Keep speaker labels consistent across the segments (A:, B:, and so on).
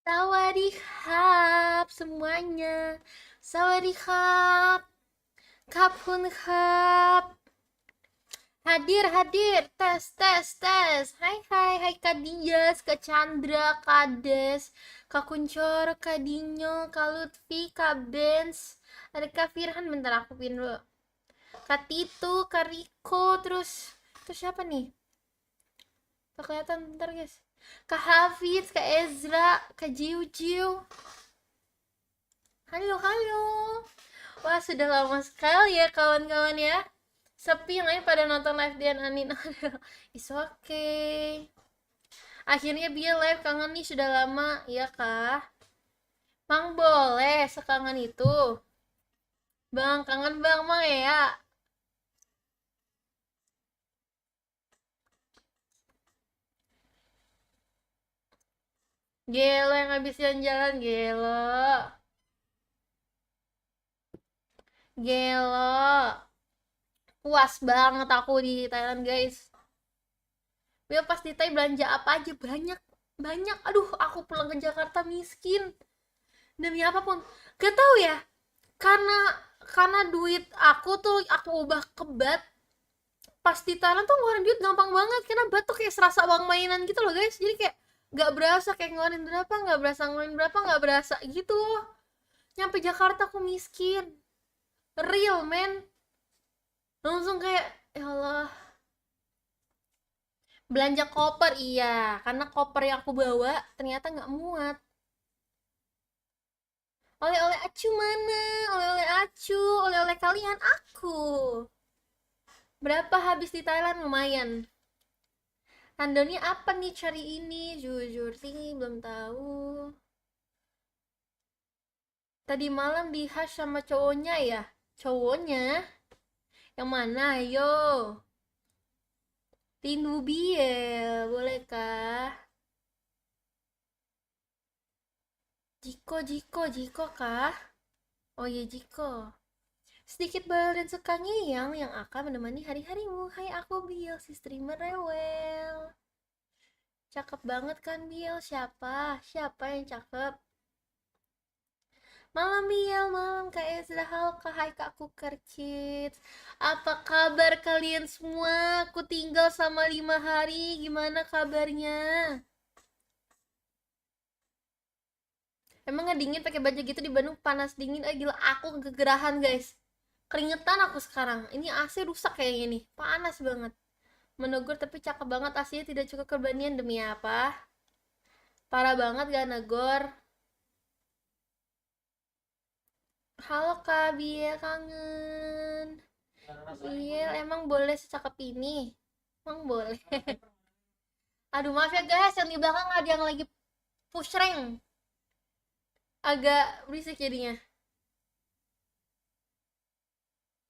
A: Sawadee semuanya. Sawadee kapun kap. Hadir, hadir. Tes, tes, tes. Hai, hai, hai Kak Dias, Kak Chandra, Kak Des, Kak Kuncoro, Kak Dinyo, Kak Lutfi, Kak Benz. Ada Kak Firhan, bentar aku pin dulu. Kak Titu, Kak Riko, terus siapa nih? Gak kelihatan, bentar guys. Kak Hafiz, Kak Ezra, Kak Jiu Jiu. Halo, halo. Wah, sudah lama sekali ya kawan-kawan ya. Sepi yang lain pada nonton live Dian Anin. It's okay. Akhirnya Bia live kangen nih sudah lama, iya kah? Mang boleh sekangen itu. Bang, kangen bang, mang ya. Gelo yang habis jalan-jalan, gelo. Gelo. Puas banget aku di Thailand, guys. Bia pas di Thailand belanja apa aja banyak. Banyak. Aduh, aku pulang ke Jakarta miskin. Demi apapun. Gak tahu ya, karena duit aku tuh aku ubah ke bat. Pas di Thailand tuh ngeluarin duit gampang banget, karena bat tuh kayak serasa uang mainan gitu loh guys. Jadi kayak gak berasa kayak ngeluarin berapa, gak berasa ngeluarin berapa, gak berasa gitu. Nyampe Jakarta aku miskin, real man. Langsung kayak ya Allah. Belanja koper, iya, karena koper yang aku bawa ternyata nggak muat. Oleh-oleh acu mana? Oleh-oleh acu, oleh-oleh kalian aku. Berapa habis di Thailand? Lumayan. Randonnya apa nih cari ini? Jujur sih belum tahu. Tadi malam di hash sama cowoknya ya? Cowoknya? Yang mana? Ayo. Rindu Biel, bolehkah? Jiko, Jiko, Jiko kah? Oh iya Jiko. Sedikit bal dan suka yang akan menemani hari-harimu. Hai aku Biel, si streamer rewel. Cakep banget kan Biel? Siapa? Siapa yang cakep? Malam Biel, malam Kak Ezra, halo Kak, hai Kak Kukercit. Apa kabar kalian semua? Aku tinggal sama 5 hari, gimana kabarnya? Emang nggak dingin pakai baju gitu di Bandung panas dingin? Gila, aku kegerahan guys. Keringetan aku sekarang. Ini AC rusak kayaknya nih, panas banget. Menegur tapi cakep banget, aslinya tidak cukup keberanian demi apa? Parah banget gak negor. Halo Kak Biel, kangen. Biel, emang boleh secakep ini? Emang boleh. Aduh maaf ya guys, yang di belakang ada yang lagi push rank. Agak berisik jadinya.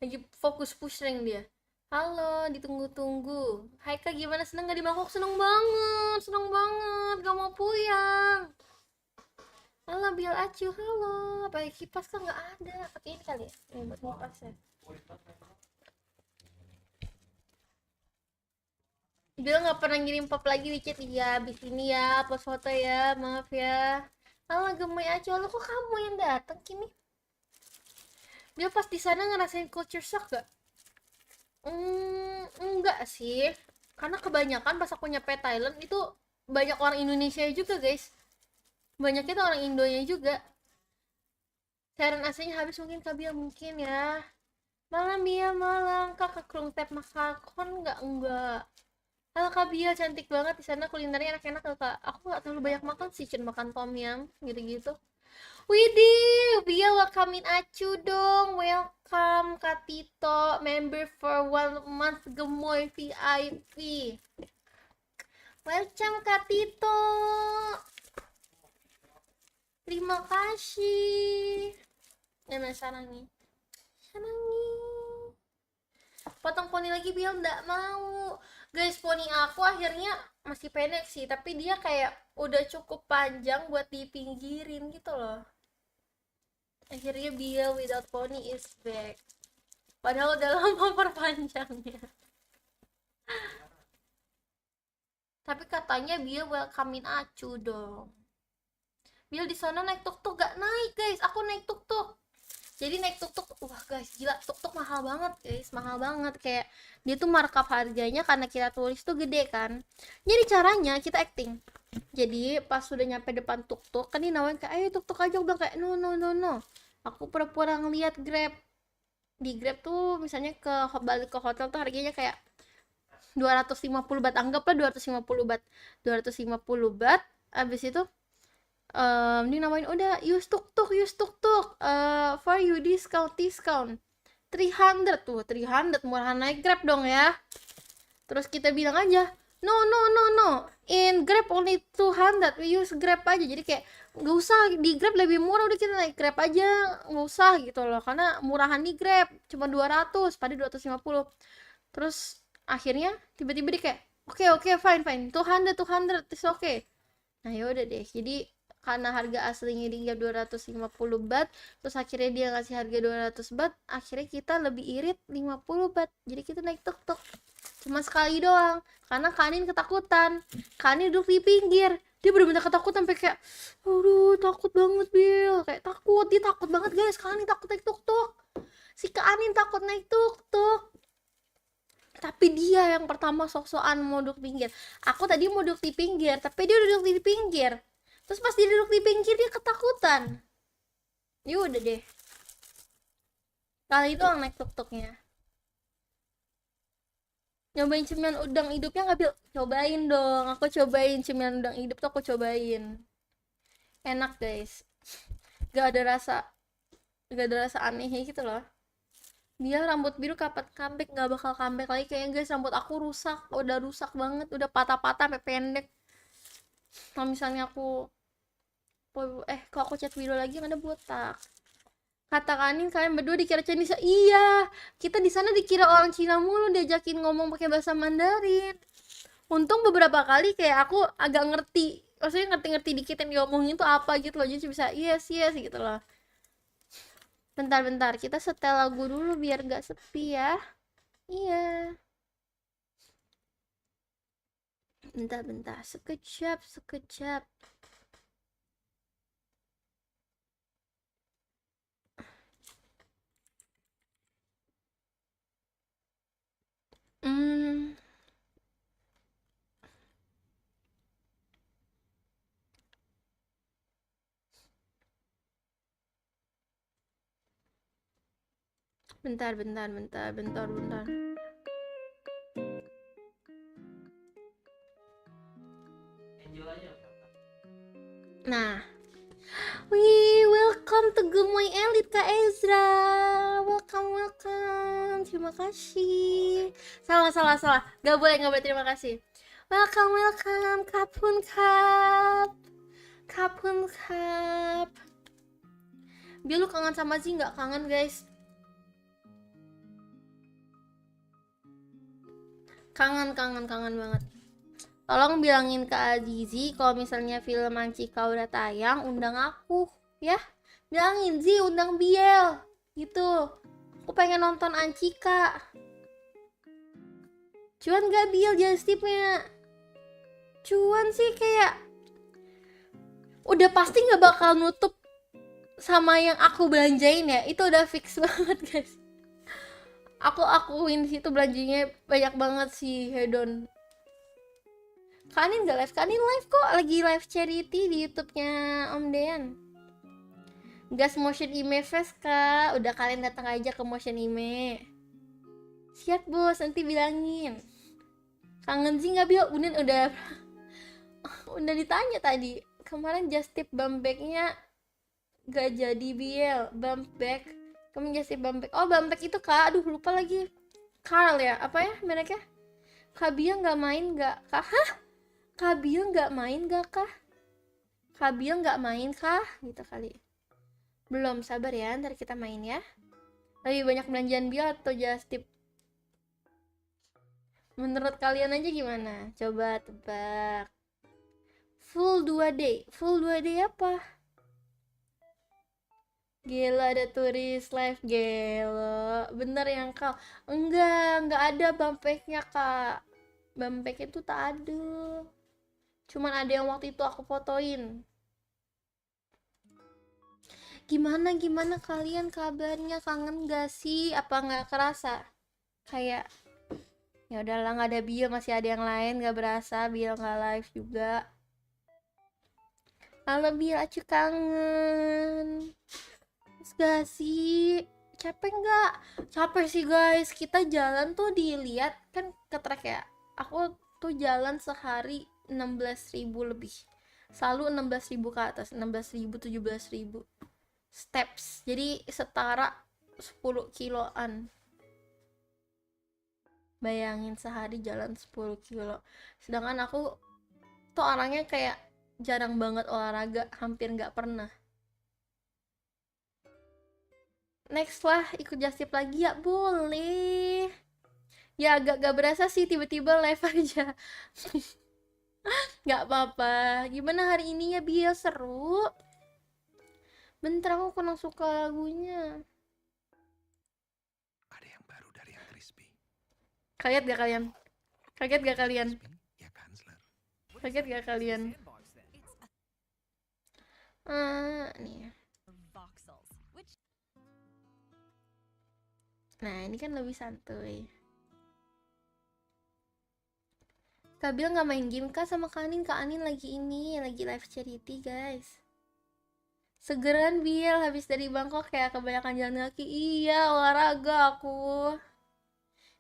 A: Lagi fokus push rank dia. Halo, ditunggu-tunggu. Hai Kak, gimana? Seneng gak di Bangkok? Seneng banget, seneng banget. Gak mau puyang. Halo, Bial Acu, halo. Pakai kipas kan nggak ada. Pakai ini kali ya? Ini buat kipas ya. Bial nggak pernah ngirim pop lagi di chat. Iya, abis ini ya, post foto ya. Maaf ya. Halo, Gemoy Acu. Halo, kok kamu yang datang kini? Bial pas di sana ngerasain culture shock gak? Enggak sih. Karena kebanyakan pas aku nyampe Thailand itu banyak orang Indonesia juga, guys. Banyak itu orang Indonya juga. Cairan aslinya habis mungkin Kak Bial, mungkin ya. Malam Bia, malam. Kakak kerung tep makakon enggak. Halo Kak Bia, cantik banget di sana, kulinernya enak-enak loh Kak. Aku nggak terlalu banyak makan sih, cuma makan tom yum gitu-gitu. Widih, Bia welcomein Acu dong. Welcome Kak Tito, member for 1 month Gemoy VIP. Welcome Kak Tito. Terima kasih. Mana sarangnya? Sarangnya. Potong poni lagi Biel nggak mau guys. Poni aku akhirnya masih pendek sih, tapi dia kayak udah cukup panjang buat dipinggirin gitu loh. Akhirnya Biel without pony is back, padahal udah lama perpanjangnya. Tapi katanya Biel welcomein Acu dong. Bill di sana naik tuk-tuk gak naik guys, aku naik tuk-tuk. Jadi naik tuk-tuk, wah guys gila, tuk-tuk mahal banget guys, mahal banget. Kayak dia tuh markup harganya karena kita tulis tuh gede kan. Jadi caranya kita acting. Jadi pas sudah nyampe depan tuk-tuk kan dia nawarin kayak ayo tuk-tuk aja, udah kayak no no no no. Aku pura-pura ngeliat Grab. Di Grab tuh misalnya balik ke hotel tuh harganya kayak 250 baht, anggaplah 250 baht. 250 baht, abis itu dia namain udah use tuk-tuk for you discount 300 tuh, 300 murahan, naik Grab dong ya. Terus kita bilang aja no no no no, in Grab only 200, we use Grab aja. Jadi kayak nggak usah di Grab lebih murah, udah kita naik Grab aja, nggak usah gitu loh, karena murahan di Grab cuma 200 pada 250. Terus akhirnya tiba-tiba dia kayak oke fine 200 it's okay. Nah yaudah deh, jadi karena harga aslinya dia 250 baht, terus akhirnya dia ngasih harga 200 baht, akhirnya kita lebih irit 50 baht. Jadi kita naik tuk-tuk cuma sekali doang karena Kanin ketakutan. Kanin duduk di pinggir, dia bener-bener ketakutan sampai kayak aduh takut banget Bill, kayak takut, dia takut banget guys. Kanin takut naik tuk-tuk, si Kanin takut naik tuk-tuk. Tapi dia yang pertama sok-sokan mau duduk pinggir. Aku tadi mau duduk di pinggir, tapi dia duduk di pinggir. Terus pas dia duduk di pinggir dia ketakutan. Ya udah deh. Kali itu orang naik tuk-tuknya. Nyobain cemilan udang hidupnya nggak Bil? Cobain dong. Aku cobain cemilan udang hidup tuh, aku cobain. Enak guys. Gak ada rasa anehnya gitu loh. Dia rambut biru kapan comeback, nggak bakal comeback lagi kayaknya guys. Rambut aku rusak, udah rusak banget, udah patah-patah sampai pendek. Kalau misalnya kalau aku chat video lagi ada botak. Kata Kanin kalian berdua dikira Chinese. Iya, kita di sana dikira orang Cina mulu, diajakin ngomong pakai bahasa Mandarin. Untung beberapa kali kayak aku agak ngerti, maksudnya ngerti-ngerti dikit yang diomongin tuh apa gitu loh, jadi bisa yes gitu loh. Bentar, kita setel lagu dulu biar gak sepi ya. Iya. Bentar, sekejap. Hmm, bentar. Nah, welcome to Gemoy Elite Kak Ezra. Welcome. Terima kasih. Salah. Gak boleh terima kasih. Welcome. Kapun kap. Biar lu kangen sama Zi nggak? Kangen guys. Kangen banget. Tolong bilangin ke Azizi kalau misalnya film Ancika udah tayang, undang aku ya. Bilangin Zi undang Biel gitu. Aku pengen nonton Ancika. Cuan gak Biel just tipnya? Cuan sih kayak udah pasti gak bakal nutup sama yang aku belanjain ya. Itu udah fix banget guys. Aku akuin situ belanjanya banyak banget sih hedon. Kanin gak live? Kanin live kok, lagi live charity di YouTube-nya Om Dean. Gas Motion Ime Fest kak, udah kalian datang aja ke Motion Ime. Siap bos, nanti bilangin. Kangen sih nggak Bil? Udah ditanya tadi. Kemarin just tip bump back-nya gak jadi Bil. Bump back, kamu just tip bump back. Oh bump back itu kak, aduh lupa lagi. Carl ya, apa ya mereknya? Kak Bia nggak main nggak kak? Hah? Kak Bia nggak main gak kah? Kak Bia nggak main kah? Gitu kali. Belum, sabar ya, ntar kita main ya. Lebih banyak belanjaan Bia atau just tip? Menurut kalian aja gimana? Coba tebak. Full 2D apa? Gila ada turis live gelo. Bener yang kau. Enggak ada bumpbacknya kak. Bumpback itu tak ada. Cuman ada yang waktu itu aku fotoin. Gimana kalian kabarnya, kangen gak sih? Apa nggak kerasa? Kayak ya udahlah, nggak ada Bill, masih ada yang lain, nggak berasa Bill nggak live juga. Halo Bill, acu kangen. Terus gak sih? Capek nggak? Capek sih guys, kita jalan tuh dilihat kan ke track ya. Aku tuh jalan sehari 16.000 lebih. Selalu 16.000 ke atas, 16.000, 17.000 steps. Jadi setara 10 kiloan. Bayangin sehari jalan 10 kilo. Sedangkan aku tuh orangnya kayak jarang banget olahraga, hampir nggak pernah. Next lah, ikut just tip lagi ya, boleh. Ya agak gak berasa sih tiba-tiba live aja. Nggak apa-apa. Gimana hari ini ya Biel, seru? Bentar, aku kurang suka lagunya.
B: Ada yang baru dari yang crispy.
A: Kaget gak kalian? Kaget gak kalian?
B: Ya kansler.
A: Kaget gak kalian? Nih. Nah, ini kan lebih santuy. Kak Bill nggak main game kah sama Kak Anin? Kak Anin lagi live charity guys. Segeran Bill habis dari Bangkok kayak kebanyakan jalan kaki. Iya, olahraga aku.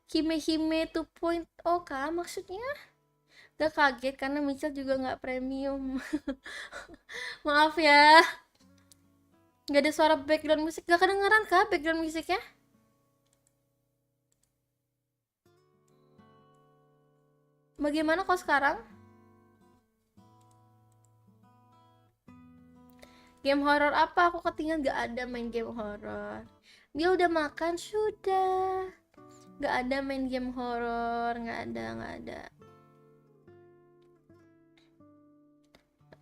A: Hime 2.0 kah maksudnya? Gak kaget karena Michelle juga nggak premium. Maaf ya. Gak ada suara background musik. Gak kedengeran kah background musiknya? Bagaimana kok sekarang? Game horror apa? Aku ketinggalan, gak ada main game horror. Dia udah makan? Sudah. Gak ada main game horror, gak ada.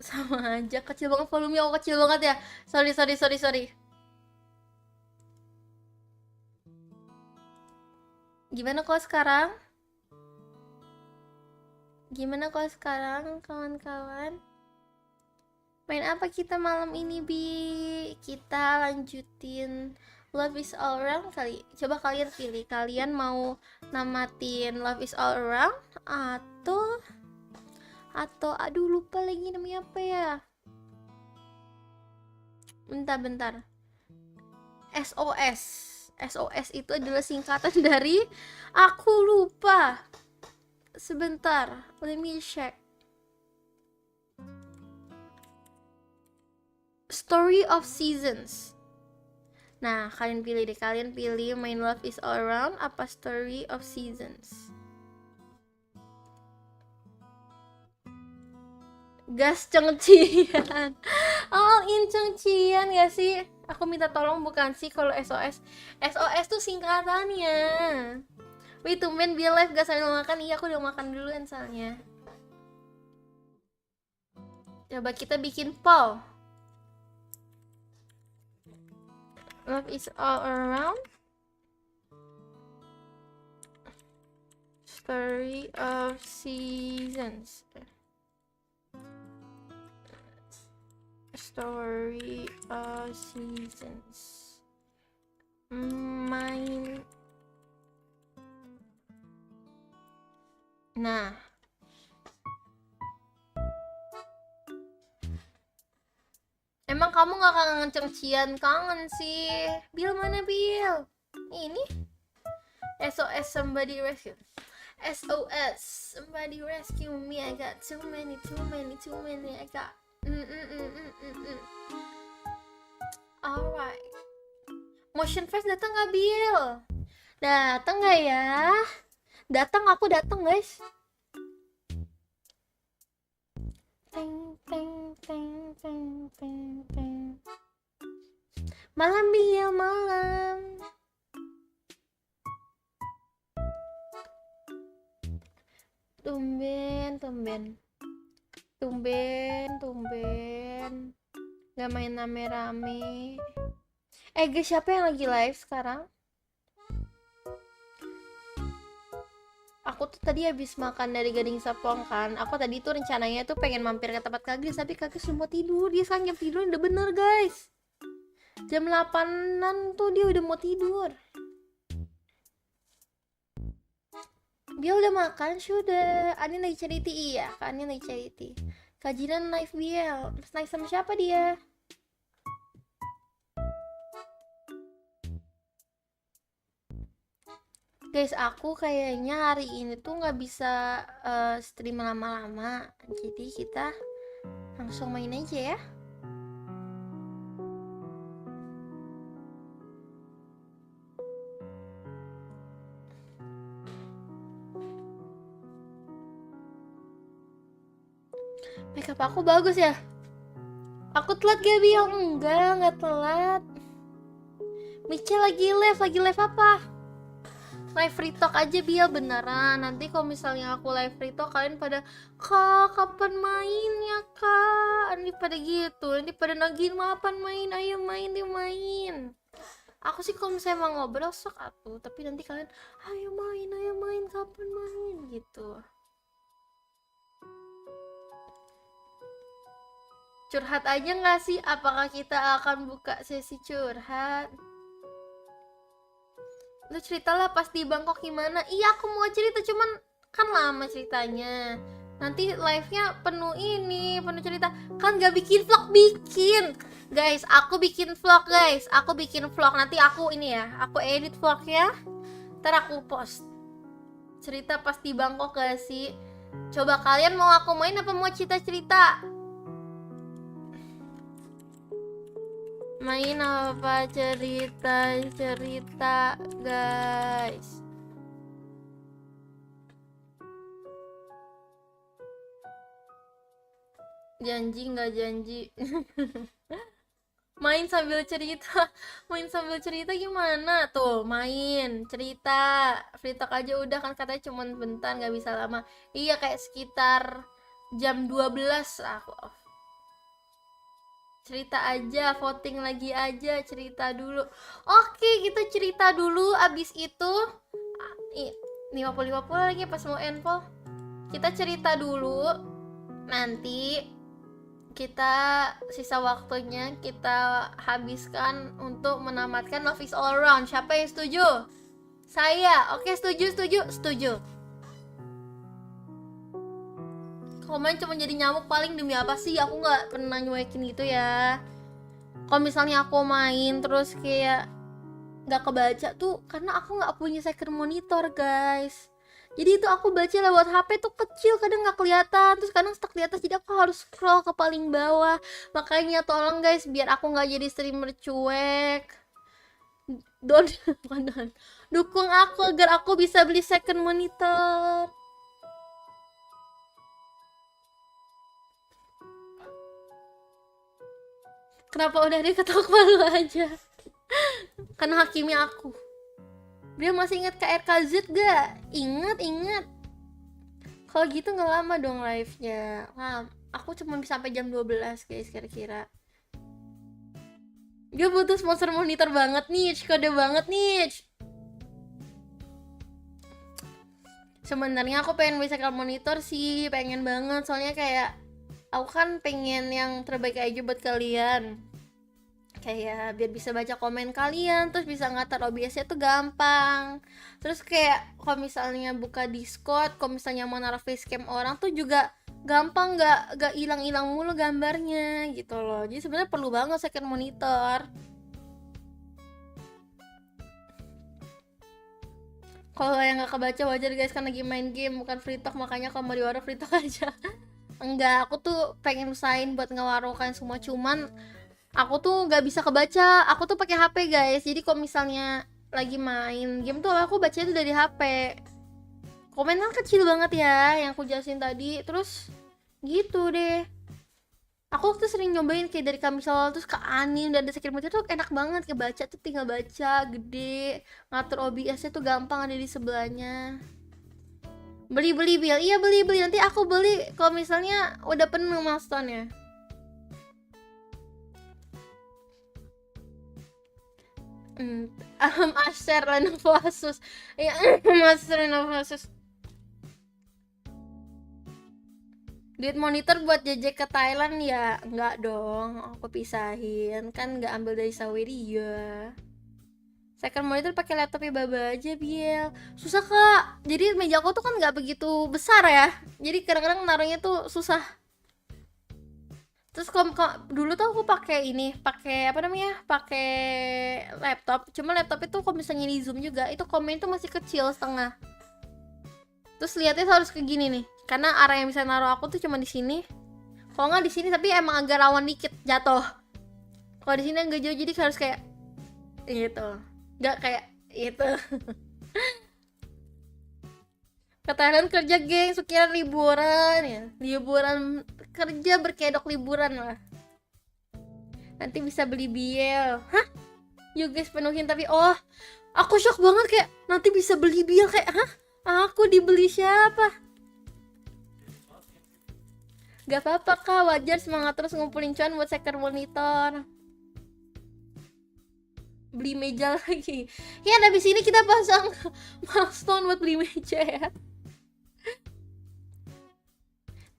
A: Sama aja, kecil banget volume, aku kecil banget ya. Sorry. Gimana kok sekarang? Kawan-kawan? Main apa kita malam ini, Bi? Kita lanjutin Love is All Around kali. Coba kalian pilih, kalian mau namatin Love is All Around atau aduh lupa lagi namanya apa ya. Bentar. SOS itu adalah singkatan dari aku lupa. Sebentar, let me check. Story of Seasons. Nah, kalian pilih main Love is All Around apa Story of Seasons. Gas Chengcian. All in Chengcian gak sih? Aku minta tolong bukan sih kalau SOS. SOS tuh singkatannya. Wih, tumben Bill live gak sambil makan. Iya, aku udah makan duluan soalnya. Coba kita bikin poll. Love is All Around, Story of Seasons. Story of Seasons. Main. Nah. Emang kamu gak kangen Chengcian? Kangen sih. Bill mana Bill? Ini? SOS somebody rescue. SOS somebody rescue me. I got too many. I got Alright. Motion Fest datang gak Bill? Datang gak ya? Aku datang guys. Teng. Malam Bill, malam. Tumben. Gak main rame-rame. Guys, siapa yang lagi live sekarang? Aku tuh tadi habis makan dari Gading Serpong kan. Aku tadi tuh rencananya tuh pengen mampir ke tempat Kagis, tapi Kagis semua tidur. Dia sekarang jam tidur udah bener guys. Jam 8-an tuh dia udah mau tidur. Dia udah makan sudah. Ani lagi charity, iya Kak Ani lagi charity. Kajian live Biel. Live sama siapa dia? Guys, aku kayaknya hari ini tuh nggak bisa stream lama-lama. Jadi kita langsung main aja ya. Makeup aku bagus ya? Aku telat gak, Biel? Enggak telat. Micha lagi live apa? Live free talk aja, Biel, beneran. Nanti kalau misalnya aku live free talk, kalian pada, Kak, kapan mainnya, Kak? Nanti pada gitu, nanti pada nagihin, kapan main, ayo main, dia main. Aku sih kalau misalnya mau ngobrol, sok atuh. Tapi nanti kalian, ayo main, kapan main, gitu. Curhat aja nggak sih? Apakah kita akan buka sesi curhat? Lu ceritalah pas di Bangkok gimana? Iya, aku mau cerita, cuman kan lama ceritanya. Nanti live-nya penuh cerita. Kan gak bikin vlog, bikin. Guys, aku bikin vlog, guys. Aku bikin vlog. Nanti aku aku edit vlognya. Ntar aku post. Cerita pas di Bangkok gak sih? Coba kalian mau aku main apa mau cerita-cerita? Main apa cerita guys? Janji nggak janji? Main sambil cerita gimana tuh? Main cerita free talk aja udah, kan katanya cuman bentar, nggak bisa lama. Iya, kayak sekitar jam 12 aku off. Cerita aja, voting lagi aja, cerita dulu. Oke, kita cerita dulu, abis itu 50-50 lagi pas mau endpoll. Kita cerita dulu, nanti kita sisa waktunya kita habiskan untuk menamatkan Love is All Around. Siapa yang setuju? Saya. Oke, setuju. Komen cuma jadi nyamuk paling, demi apa sih? Aku nggak pernah nyuekin gitu ya. Kalau misalnya aku main terus kayak nggak kebaca tuh karena aku nggak punya second monitor, guys. Jadi itu aku baca lewat HP tuh kecil, kadang nggak kelihatan, terus kadang stuck di atas, jadi aku harus scroll ke paling bawah. Makanya tolong guys, biar aku nggak jadi streamer cuek, dukung aku agar aku bisa beli second monitor. Kenapa udah dia ketok malu aja? Karena hakimi aku. Dia masih ingat KRKZ gak? Ingat. Kalau gitu nggak lama dong live-nya. Nah, aku cuma bisa sampai jam 12 guys kira-kira. Dia butuh sponsor monitor banget nih, kode banget nih. Sebenarnya aku pengen bisa monitor sih, pengen banget, soalnya kayak aku kan pengen yang terbaik aja buat kalian, kayak biar bisa baca komen kalian, terus bisa ngatur OBS-nya tuh gampang. Terus kayak kalau misalnya buka Discord, kalau misalnya mau naruh facecam orang tuh juga gampang, nggak hilang mulu gambarnya gitu loh. Jadi sebenarnya perlu banget second monitor. Kalau yang nggak kebaca wajar guys, kan lagi main game bukan free talk, makanya kalau mau diwaro free talk aja. Enggak, aku tuh pengen usahain buat ngewarokan semua, cuman aku tuh nggak bisa kebaca. Aku tuh pakai HP guys, jadi kalau misalnya lagi main game tuh aku bacanya tuh dari HP. Komennya kecil banget ya yang aku jelasin tadi. Terus gitu deh, aku tuh sering nyobain kayak dari Kamisol terus ke Ani dan ada second monitor tuh enak banget, kebaca tuh tinggal baca gede, ngatur OBS-nya tuh gampang, ada di sebelahnya. Beli Bill, iya beli, nanti aku beli kalau misalnya udah penuh milestone-nya. Acer Lenovo Asus. Ya, Acer Lenovo Asus. Duit monitor buat jajak ke Thailand ya? Enggak dong, aku pisahin. Kan nggak ambil dari Saweria. Second monitor pakai laptopnya Baba aja, Biel. Susah, Kak. Jadi meja aku tuh kan nggak begitu besar ya. Jadi kadang-kadang naruhnya tuh susah. Terus kalau dulu tuh aku pakai ini, pakai apa namanya? Pakai laptop. Cuma laptop itu kalau misalnya di Zoom juga, itu komen tuh masih kecil setengah. Terus lihatnya harus ke gini nih. Karena area yang bisa naruh aku tuh cuma di sini. Kalau nggak di sini tapi emang agak rawan dikit jatuh. Kalau di sini enggak jauh jadi harus kayak gitu. Nggak kayak itu. Ketahanan kerja geng, sekiranya liburan ya. Liburan kerja berkedok liburan lah. Nanti bisa beli biel. Hah? You guys penuhin tapi aku shock banget kayak nanti bisa beli biel kayak hah? Aku dibeli siapa? Gak apa-apa kak, wajar semangat terus ngumpulin cuan buat second monitor. Beli meja lagi. Ya habis ini kita pasang milestone buat beli meja ya.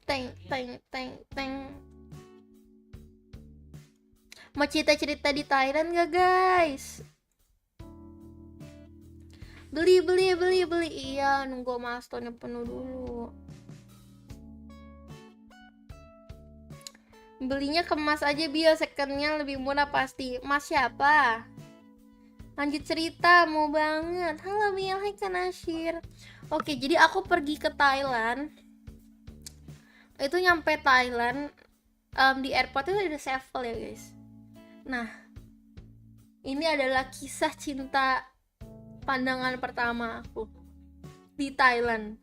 A: Teng teng teng teng. Mau cerita-cerita di Thailand gak guys? Beli. Iya, nunggu milestone penuh dulu. Belinya kemas aja biar secondnya lebih murah pasti. Mas siapa? Lanjut cerita, mau banget. Halo Biel, hai Kanashir. Oke, jadi aku pergi ke Thailand. Itu nyampe Thailand, di airport itu ada Sevel ya guys. Nah, ini adalah kisah cinta pandangan pertama aku di Thailand.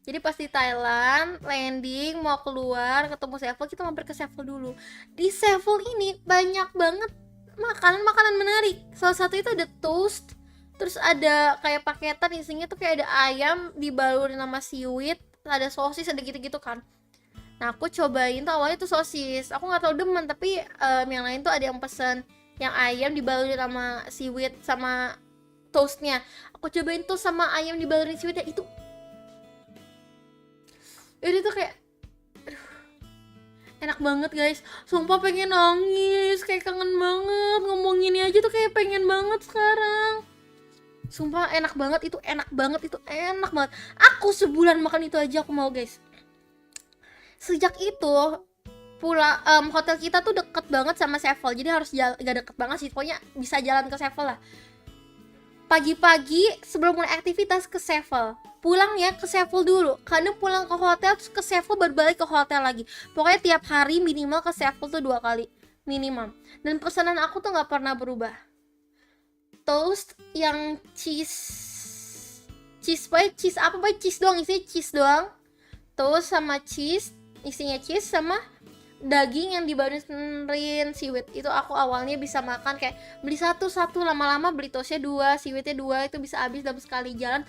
A: Jadi pas di Thailand, landing, mau keluar, ketemu Sevel, kita mampir ke Sevel dulu. Di Sevel ini banyak banget makanan menarik. Salah satu itu ada toast, terus ada kayak paketan isinya tuh kayak ada ayam dibalurin sama seaweed, ada sosis, ada gitu-gitu kan. Nah aku cobain tuh awalnya tuh sosis, aku nggak tahu demen tapi yang lain tuh ada yang pesen yang ayam dibalurin sama seaweed sama toastnya. Aku cobain toast sama ayam dibalurin seaweed itu tuh kayak enak banget guys, sumpah pengen nangis, kayak kangen banget ngomongin ini aja tuh kayak pengen banget sekarang. Sumpah enak banget, itu enak banget, itu enak banget. Aku sebulan makan itu aja aku mau guys. Sejak itu hotel kita tuh deket banget sama Sevel, jadi harus gak deket banget sih, pokoknya bisa jalan ke Sevel lah. Pagi-pagi sebelum mulai aktivitas ke Sevel, pulang ya ke Sevel dulu, kadang pulang ke hotel terus ke Sevel berbalik ke hotel lagi. Pokoknya tiap hari minimal ke Sevel tuh 2 kali minimum. Dan pesanan aku tuh nggak pernah berubah. Toast yang cheese doang, isinya cheese doang. Toast sama cheese, isinya cheese sama daging yang dibalurin seaweed. Itu aku awalnya bisa makan kayak beli satu lama-lama beli toastnya 2, seaweednya 2, itu bisa habis dalam sekali jalan.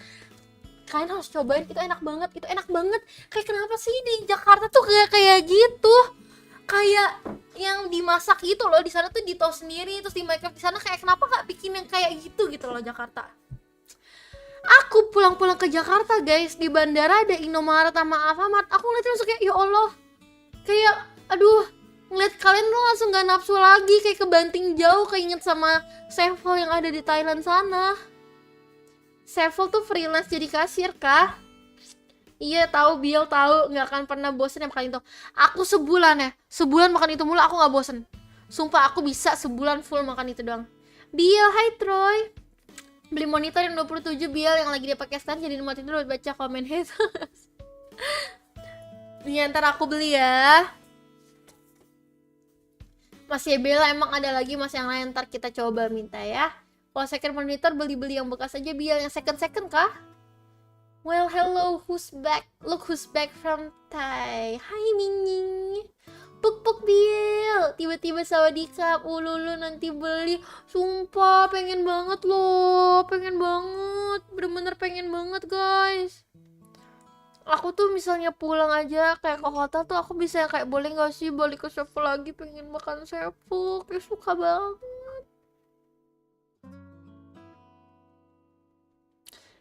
A: Kalian harus cobain, itu enak banget, kayak kenapa sih di Jakarta tuh kayak gitu, kayak yang dimasak gitu loh, di sana tuh di toast sendiri terus di make up di sana, kayak kenapa nggak bikin yang kayak gitu loh Jakarta. Aku pulang ke Jakarta guys, di bandara ada Indomaret sama Alfamart, aku ngeliatin langsung kayak ya Allah, kayak aduh, ngeliat kalian tuh langsung gak nafsu lagi, kayak kebanting jauh, keinget sama Sevel yang ada di Thailand sana. Sevel tuh freelance jadi kasir kah? Iya tahu, Biel tahu, nggak akan pernah bosen yang makan itu. Aku sebulan makan itu mulu, aku nggak bosen. Sumpah aku bisa sebulan full makan itu doang. Biel, hai Troy. Beli monitor yang 27 Biel yang lagi dia pakai stand, jadi monitor itu buat baca komen haters. Ini ntar aku beli ya. Mas Bella emang ada lagi mas yang lain, ntar kita coba minta ya. Kalau second monitor beli yang bekas aja Biel, yang second kah? Well hello, who's back? Look who's back from Thai. Hai Minying. Puk Biel, tiba-tiba sawadikap, ululu nanti beli. Sumpah pengen banget loh, bener-bener pengen banget guys. Aku tuh misalnya pulang aja kayak ke hotel tuh aku bisa kayak boleh gak sih balik ke Sevel lagi, pengen makan Sevel, kayak suka banget.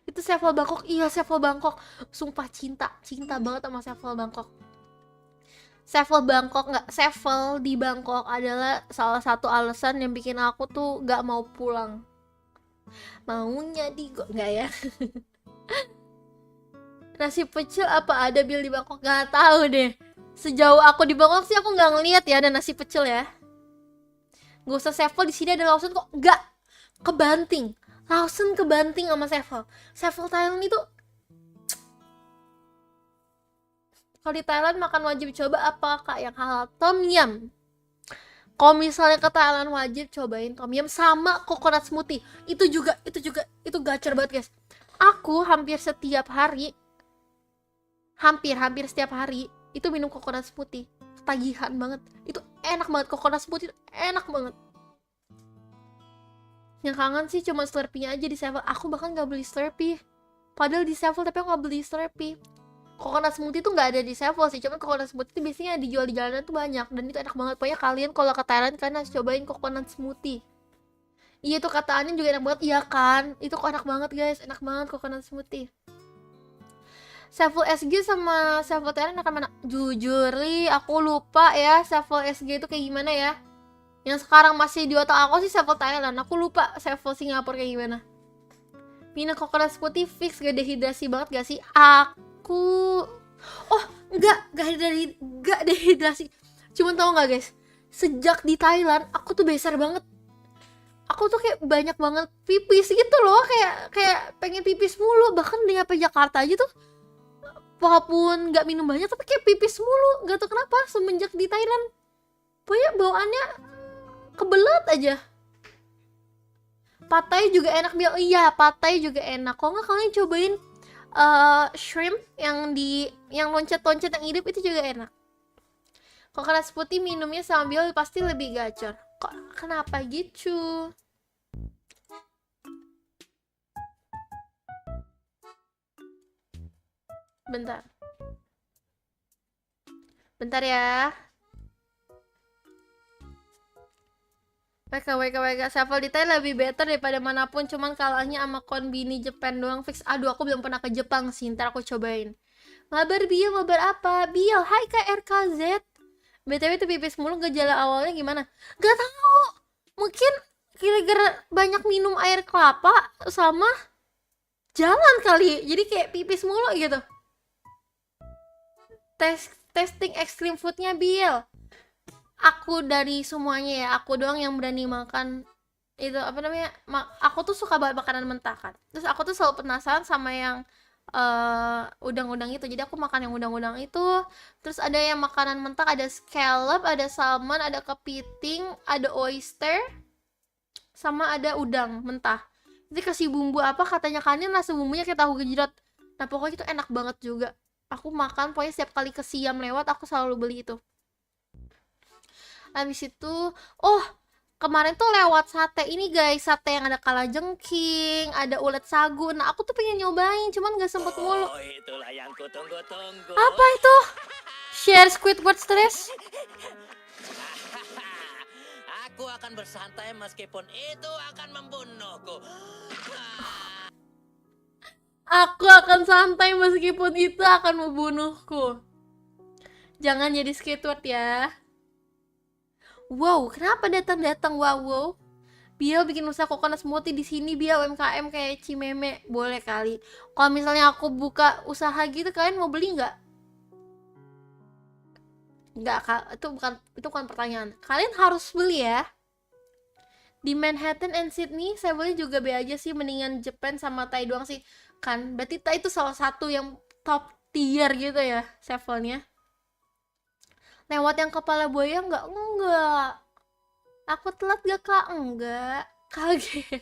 A: Itu Sevel Bangkok, iya Sevel Bangkok, sumpah cinta banget sama Sevel Bangkok. Sevel Bangkok nggak, Sevel di Bangkok adalah salah satu alasan yang bikin aku tuh nggak mau pulang. Maunya di nggak ya? Nasi pecel apa ada Bill di Bangkok? Nggak tahu deh. Sejauh aku di Bangkok sih aku nggak ngeliat ya ada nasi pecel ya. Gak usah Sevel, di sini ada Lawson kok. Nggak, kebanting. Lawson kebanting sama Sevel. Sevel Thailand itu, kalau di Thailand makan wajib coba apa kak yang halal? Tom yum. Kalau misalnya ke Thailand wajib cobain tom yum sama coconut smoothie. Itu gacor banget guys. Aku hampir setiap hari, hampir setiap hari itu minum coconut smoothie. Ketagihan banget. Itu enak banget, coconut smoothie itu enak banget. Yang kangen sih cuma Slurpee-nya aja di Sevel. Aku bahkan gak beli Slurpee. Padahal di Sevel tapi aku gak beli Slurpee. Coconut smoothie tuh nggak ada di Sevel sih, cuman coconut smoothie itu biasanya dijual di jalanan tuh banyak dan itu enak banget. Pokoknya kalian kalau ke Thailand kalian harus cobain coconut smoothie. Iya tuh kata Anin juga enak banget, iya kan? Itu kok enak banget guys, enak banget coconut smoothie. Sevel SG sama Sevel Thailand akan mana? Jujur li, aku lupa ya Sevel SG itu kayak gimana ya. Yang sekarang masih di otak aku sih Sevel Thailand, aku lupa Sevel Singapura kayak gimana. Minum coconut smoothie fix gak dehidrasi banget gak sih? Oh enggak dehidrasi. Cuman tau nggak guys, sejak di Thailand aku tuh besar banget. Aku tuh kayak banyak banget pipis gitu loh, kayak pengen pipis mulu. Bahkan di nyampe Jakarta aja tuh, walaupun nggak minum banyak tapi kayak pipis mulu. Gak tau kenapa semenjak di Thailand. Pokoknya bawaannya kebelet aja. Pattaya juga enak Bill. Iya, Pattaya juga enak. Kok nggak kalian cobain shrimp yang loncat-loncat yang hidup itu juga enak. Coconut putih minumnya sambil pasti lebih gacor. Kok kenapa gitu? Bentar. Bentar ya. WK Shuffle detail lebih better daripada manapun, cuman kalahnya sama konbini Jepang doang fix. Aduh, aku belum pernah ke Jepang sih, ntar aku cobain. Mabar Biel, mabar apa? Biel, hai KRKZ. BTW itu pipis mulu, gejala awalnya gimana? Gak tahu. Mungkin gara-gara banyak minum air kelapa sama jalan kali. Jadi kayak pipis mulu gitu. Testing extreme foodnya Biel. Aku dari semuanya ya, aku doang yang berani makan itu apa namanya, aku tuh suka banget makanan mentah kan. Terus aku tuh selalu penasaran sama yang udang-udang itu, jadi aku makan yang udang-udang itu. Terus ada yang makanan mentah, ada scallop, ada salmon, ada kepiting, ada oyster, sama ada udang mentah. Jadi kasih bumbu apa katanya kalian, rasa bumbunya kayak tahu gejrot. Nah pokoknya itu enak banget juga. Aku makan pokoknya setiap kali ke Siam lewat aku selalu beli itu. Habis itu, oh kemarin tuh lewat sate ini guys, sate yang ada kalajengking, ada ulet sagu. Nah aku tuh pengen nyobain, cuman gak sempet mulu.
C: Oh, itulah yang kutunggu-tunggu.
A: Apa itu? Share Squidward stress?
C: Aku akan bersantai meskipun itu akan membunuhku.
A: Aku akan santai meskipun itu akan membunuhku. Jangan jadi Squidward ya. Wow, kenapa datang-datang wow? Biel bikin usaha coconut smoothie di sini, Biel UMKM kayak Cimeme, boleh kali. Kalau misalnya aku buka usaha gitu, kalian mau beli nggak? Nggak, itu bukan pertanyaan. Kalian harus beli ya. Di Manhattan and Sydney, saya beli juga be aja sih, mendingan Japan sama Thai doang sih. Kan, berarti Thai itu salah satu yang top tier gitu ya, levelnya. Lewat yang kepala buaya enggak? Aku telat gak kak? Enggak. Kaget.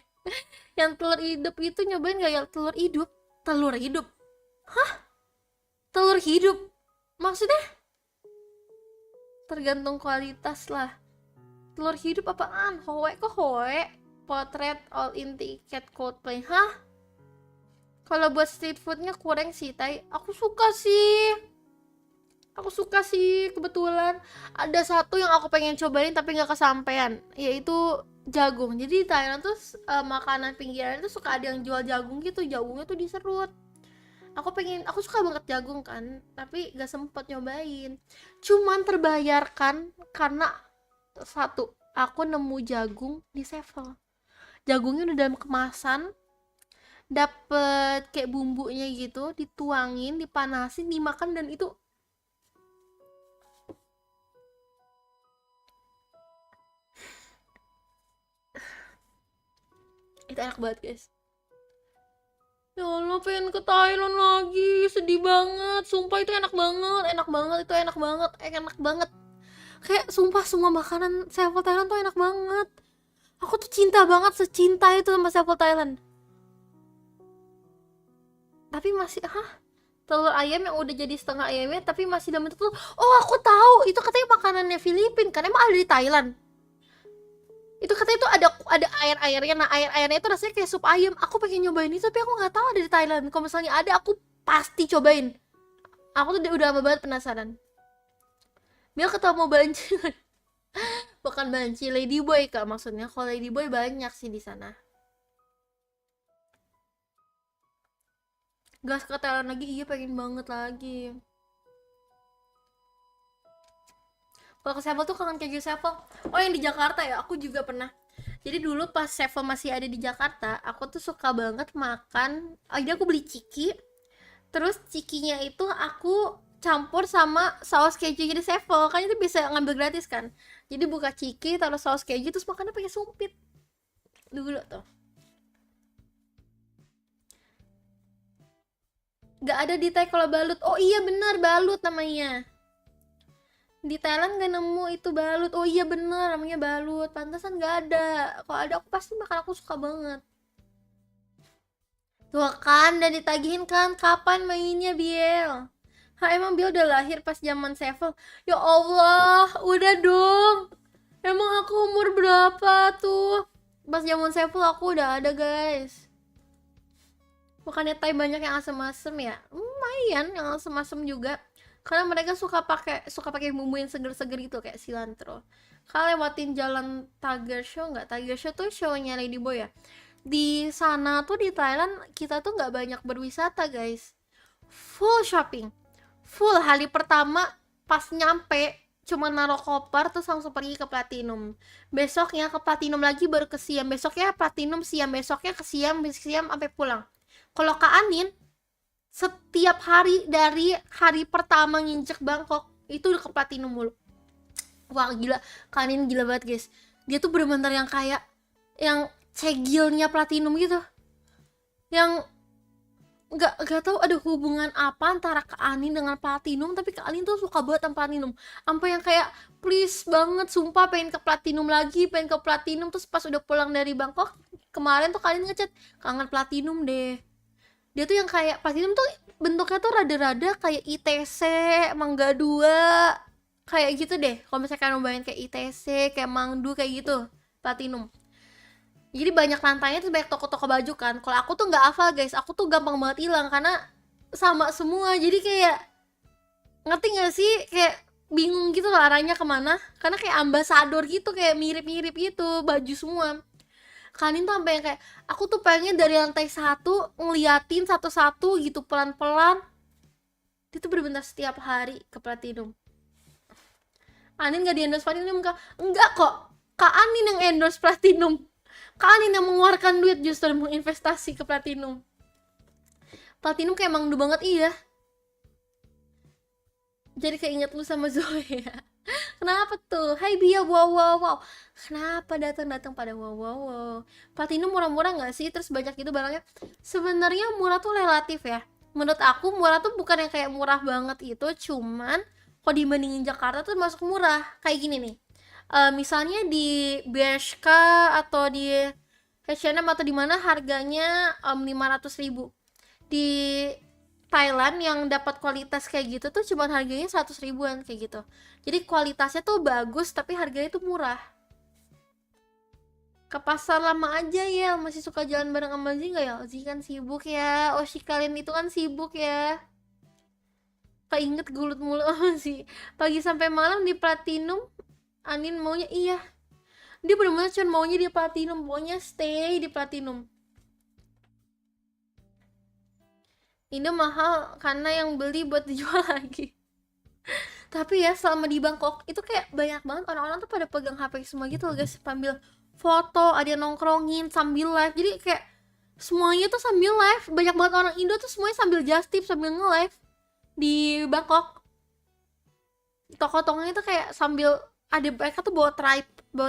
A: Yang telur hidup itu nyobain gak ya? Telur hidup? Telur hidup? Hah? Telur hidup? Maksudnya? Tergantung kualitas lah. Telur hidup apaan? Hoe kok hoe? Potret all in ticket Coldplay. Hah? Kalau buat street foodnya kurang sih, Tay. Aku suka sih, kebetulan ada satu yang aku pengen cobain tapi nggak kesampaian, yaitu jagung. Jadi di Thailand tuh makanan pinggiran itu suka ada yang jual jagung gitu, jagungnya tuh diserut. Aku suka banget jagung kan, tapi gak sempet nyobain. Cuman terbayarkan karena satu, aku nemu jagung di Sevel. Jagungnya udah dalam kemasan, dapet kayak bumbunya gitu, dituangin, dipanasin, dimakan, dan itu enak banget guys. Ya Allah, pengen ke Thailand lagi, sedih banget. Sumpah itu enak banget, itu enak banget, enak banget. Kayak sumpah semua makanan Sevel Thailand tuh enak banget. Aku tuh cinta banget, secinta itu sama Sevel Thailand. Tapi masih, telur ayam yang udah jadi setengah ayamnya tapi masih dalam bentuk telur. Oh, aku tahu, itu katanya makanannya Filipina, kan emang ada di Thailand. Itu katanya itu ada air-airnya. Nah, air-airnya itu rasanya kayak sup ayam. Aku pengen nyobain itu tapi aku nggak tahu ada di Thailand. Kalau misalnya ada, aku pasti cobain. Aku tuh udah lama banget penasaran. Biar ketemu banci. Bukan banci, ladyboy Kak maksudnya. Kalau ladyboy banyak sih di sana. Gas ke Thailand lagi, iya pengen banget lagi. Kalau ke Sevel tuh kangen keju Sevel. Oh, yang di Jakarta ya, aku juga pernah. Jadi dulu pas Sevel masih ada di Jakarta, aku tuh suka banget makan. Jadi aku beli ciki, terus cikinya itu aku campur sama saus keju di Sevel. Kan itu bisa ngambil gratis kan. Jadi buka ciki, taruh saus keju, terus makannya pakai sumpit. Dulu tuh. Gak ada di Thai kalau balut. Oh iya bener, balut namanya. Di Thailand gak nemu itu balut. Oh iya bener, namanya balut. Pantesan gak ada. Kalau ada aku pasti makan, aku suka banget. Tuh kan, dan ditagihin kan, kapan mainnya Biel? Emang Biel udah lahir pas zaman Sevel? Ya Allah, udah dong. Emang aku umur berapa tuh? Pas zaman Sevel aku udah ada guys. Bukannya Thai banyak yang asem-asem ya? Lumayan yang asem-asem juga. Karena mereka suka pakai bumbu yang seger-seger gitu kayak cilantro. Kalian lewatin jalan Tiger Show nggak? Tiger Show tuh show-nya Ladyboy ya. Di sana tuh di Thailand kita tuh nggak banyak berwisata guys. Full shopping. Full hari pertama pas nyampe cuma naruh koper terus langsung pergi ke Platinum. Besoknya ke Platinum lagi baru ke Siam. Besoknya Platinum Siam, besoknya ke Siam, Siam sampai pulang. Kalau Kak Anin setiap hari dari hari pertama nginjek Bangkok itu udah ke Platinum mulu. Wah gila, Kak Anin gila banget guys. Dia tuh bener-bener yang kayak yang cegilnya Platinum gitu. Yang nggak tahu ada hubungan apa antara Kak Anin dengan Platinum, tapi Kak Anin tuh suka banget sama Platinum. Sampai yang kayak please banget sumpah pengen ke Platinum lagi, pengen ke Platinum. Terus pas udah pulang dari Bangkok kemarin tuh Kak Anin ngechat, kangen Platinum deh. Dia tuh yang kayak Platinum tuh bentuknya tuh rada-rada kayak ITC, Mangga 2, kayak gitu deh. Kalau misalnya kalian bayangin kayak ITC, kayak Mangdu kayak gitu, Platinum. Jadi banyak lantainya tuh banyak toko-toko baju kan. Kalau aku tuh nggak hafal guys, aku tuh gampang banget hilang karena sama semua. Jadi kayak ngerti nggak sih, kayak bingung gitu loh arahnya kemana. Karena kayak ambasador gitu, kayak mirip-mirip gitu baju semua. Kanin tuh sampai yang kayak aku tuh pengen dari lantai 1 ngeliatin satu-satu gitu pelan-pelan. Dia tuh bener-bener setiap hari ke Platinum. Anin gak di endorse Platinum kak? Enggak kok, Kak Anin yang endorse Platinum. Kak Anin yang mengeluarkan duit justru menginvestasi ke Platinum. Platinum kayak emang dulu banget iya. Jadi keinget lu sama Zoe ya. Kenapa tuh? Hai Bia, wow. Kenapa datang pada wow. Platinum murah-murah nggak sih? Terus banyak gitu barangnya. Sebenarnya murah tuh relatif ya. Menurut aku murah tuh bukan yang kayak murah banget itu, cuman kalau dibandingin Jakarta tuh masuk murah. Kayak gini nih. Misalnya di Bershka atau di H&M atau di mana harganya 500.000. Di Thailand yang dapat kualitas kayak gitu tuh cuma harganya 100 ribuan kayak gitu. Jadi kualitasnya tuh bagus tapi harganya tuh murah. Ke pasar lama aja ya, masih suka jalan bareng sama Zi nggak ya? Zi kan sibuk ya, Oshi kalian itu kan sibuk ya. Keinget gulut mulu sama Zi. Pagi sampai malam di Platinum, Anin maunya iya. Dia bener-bener cuma maunya di Platinum, pokoknya stay di Platinum. Indo mahal karena yang beli buat dijual lagi. Tapi ya selama di Bangkok itu kayak banyak banget orang-orang tuh pada pegang HP semua gitu loh guys, sambil foto, ada yang nongkrongin sambil live. Jadi kayak semuanya tuh sambil live. Banyak banget orang Indo tuh semuanya sambil just tip, sambil nge-live di Bangkok. Toko-tokonya itu kayak sambil ada mereka tuh bawa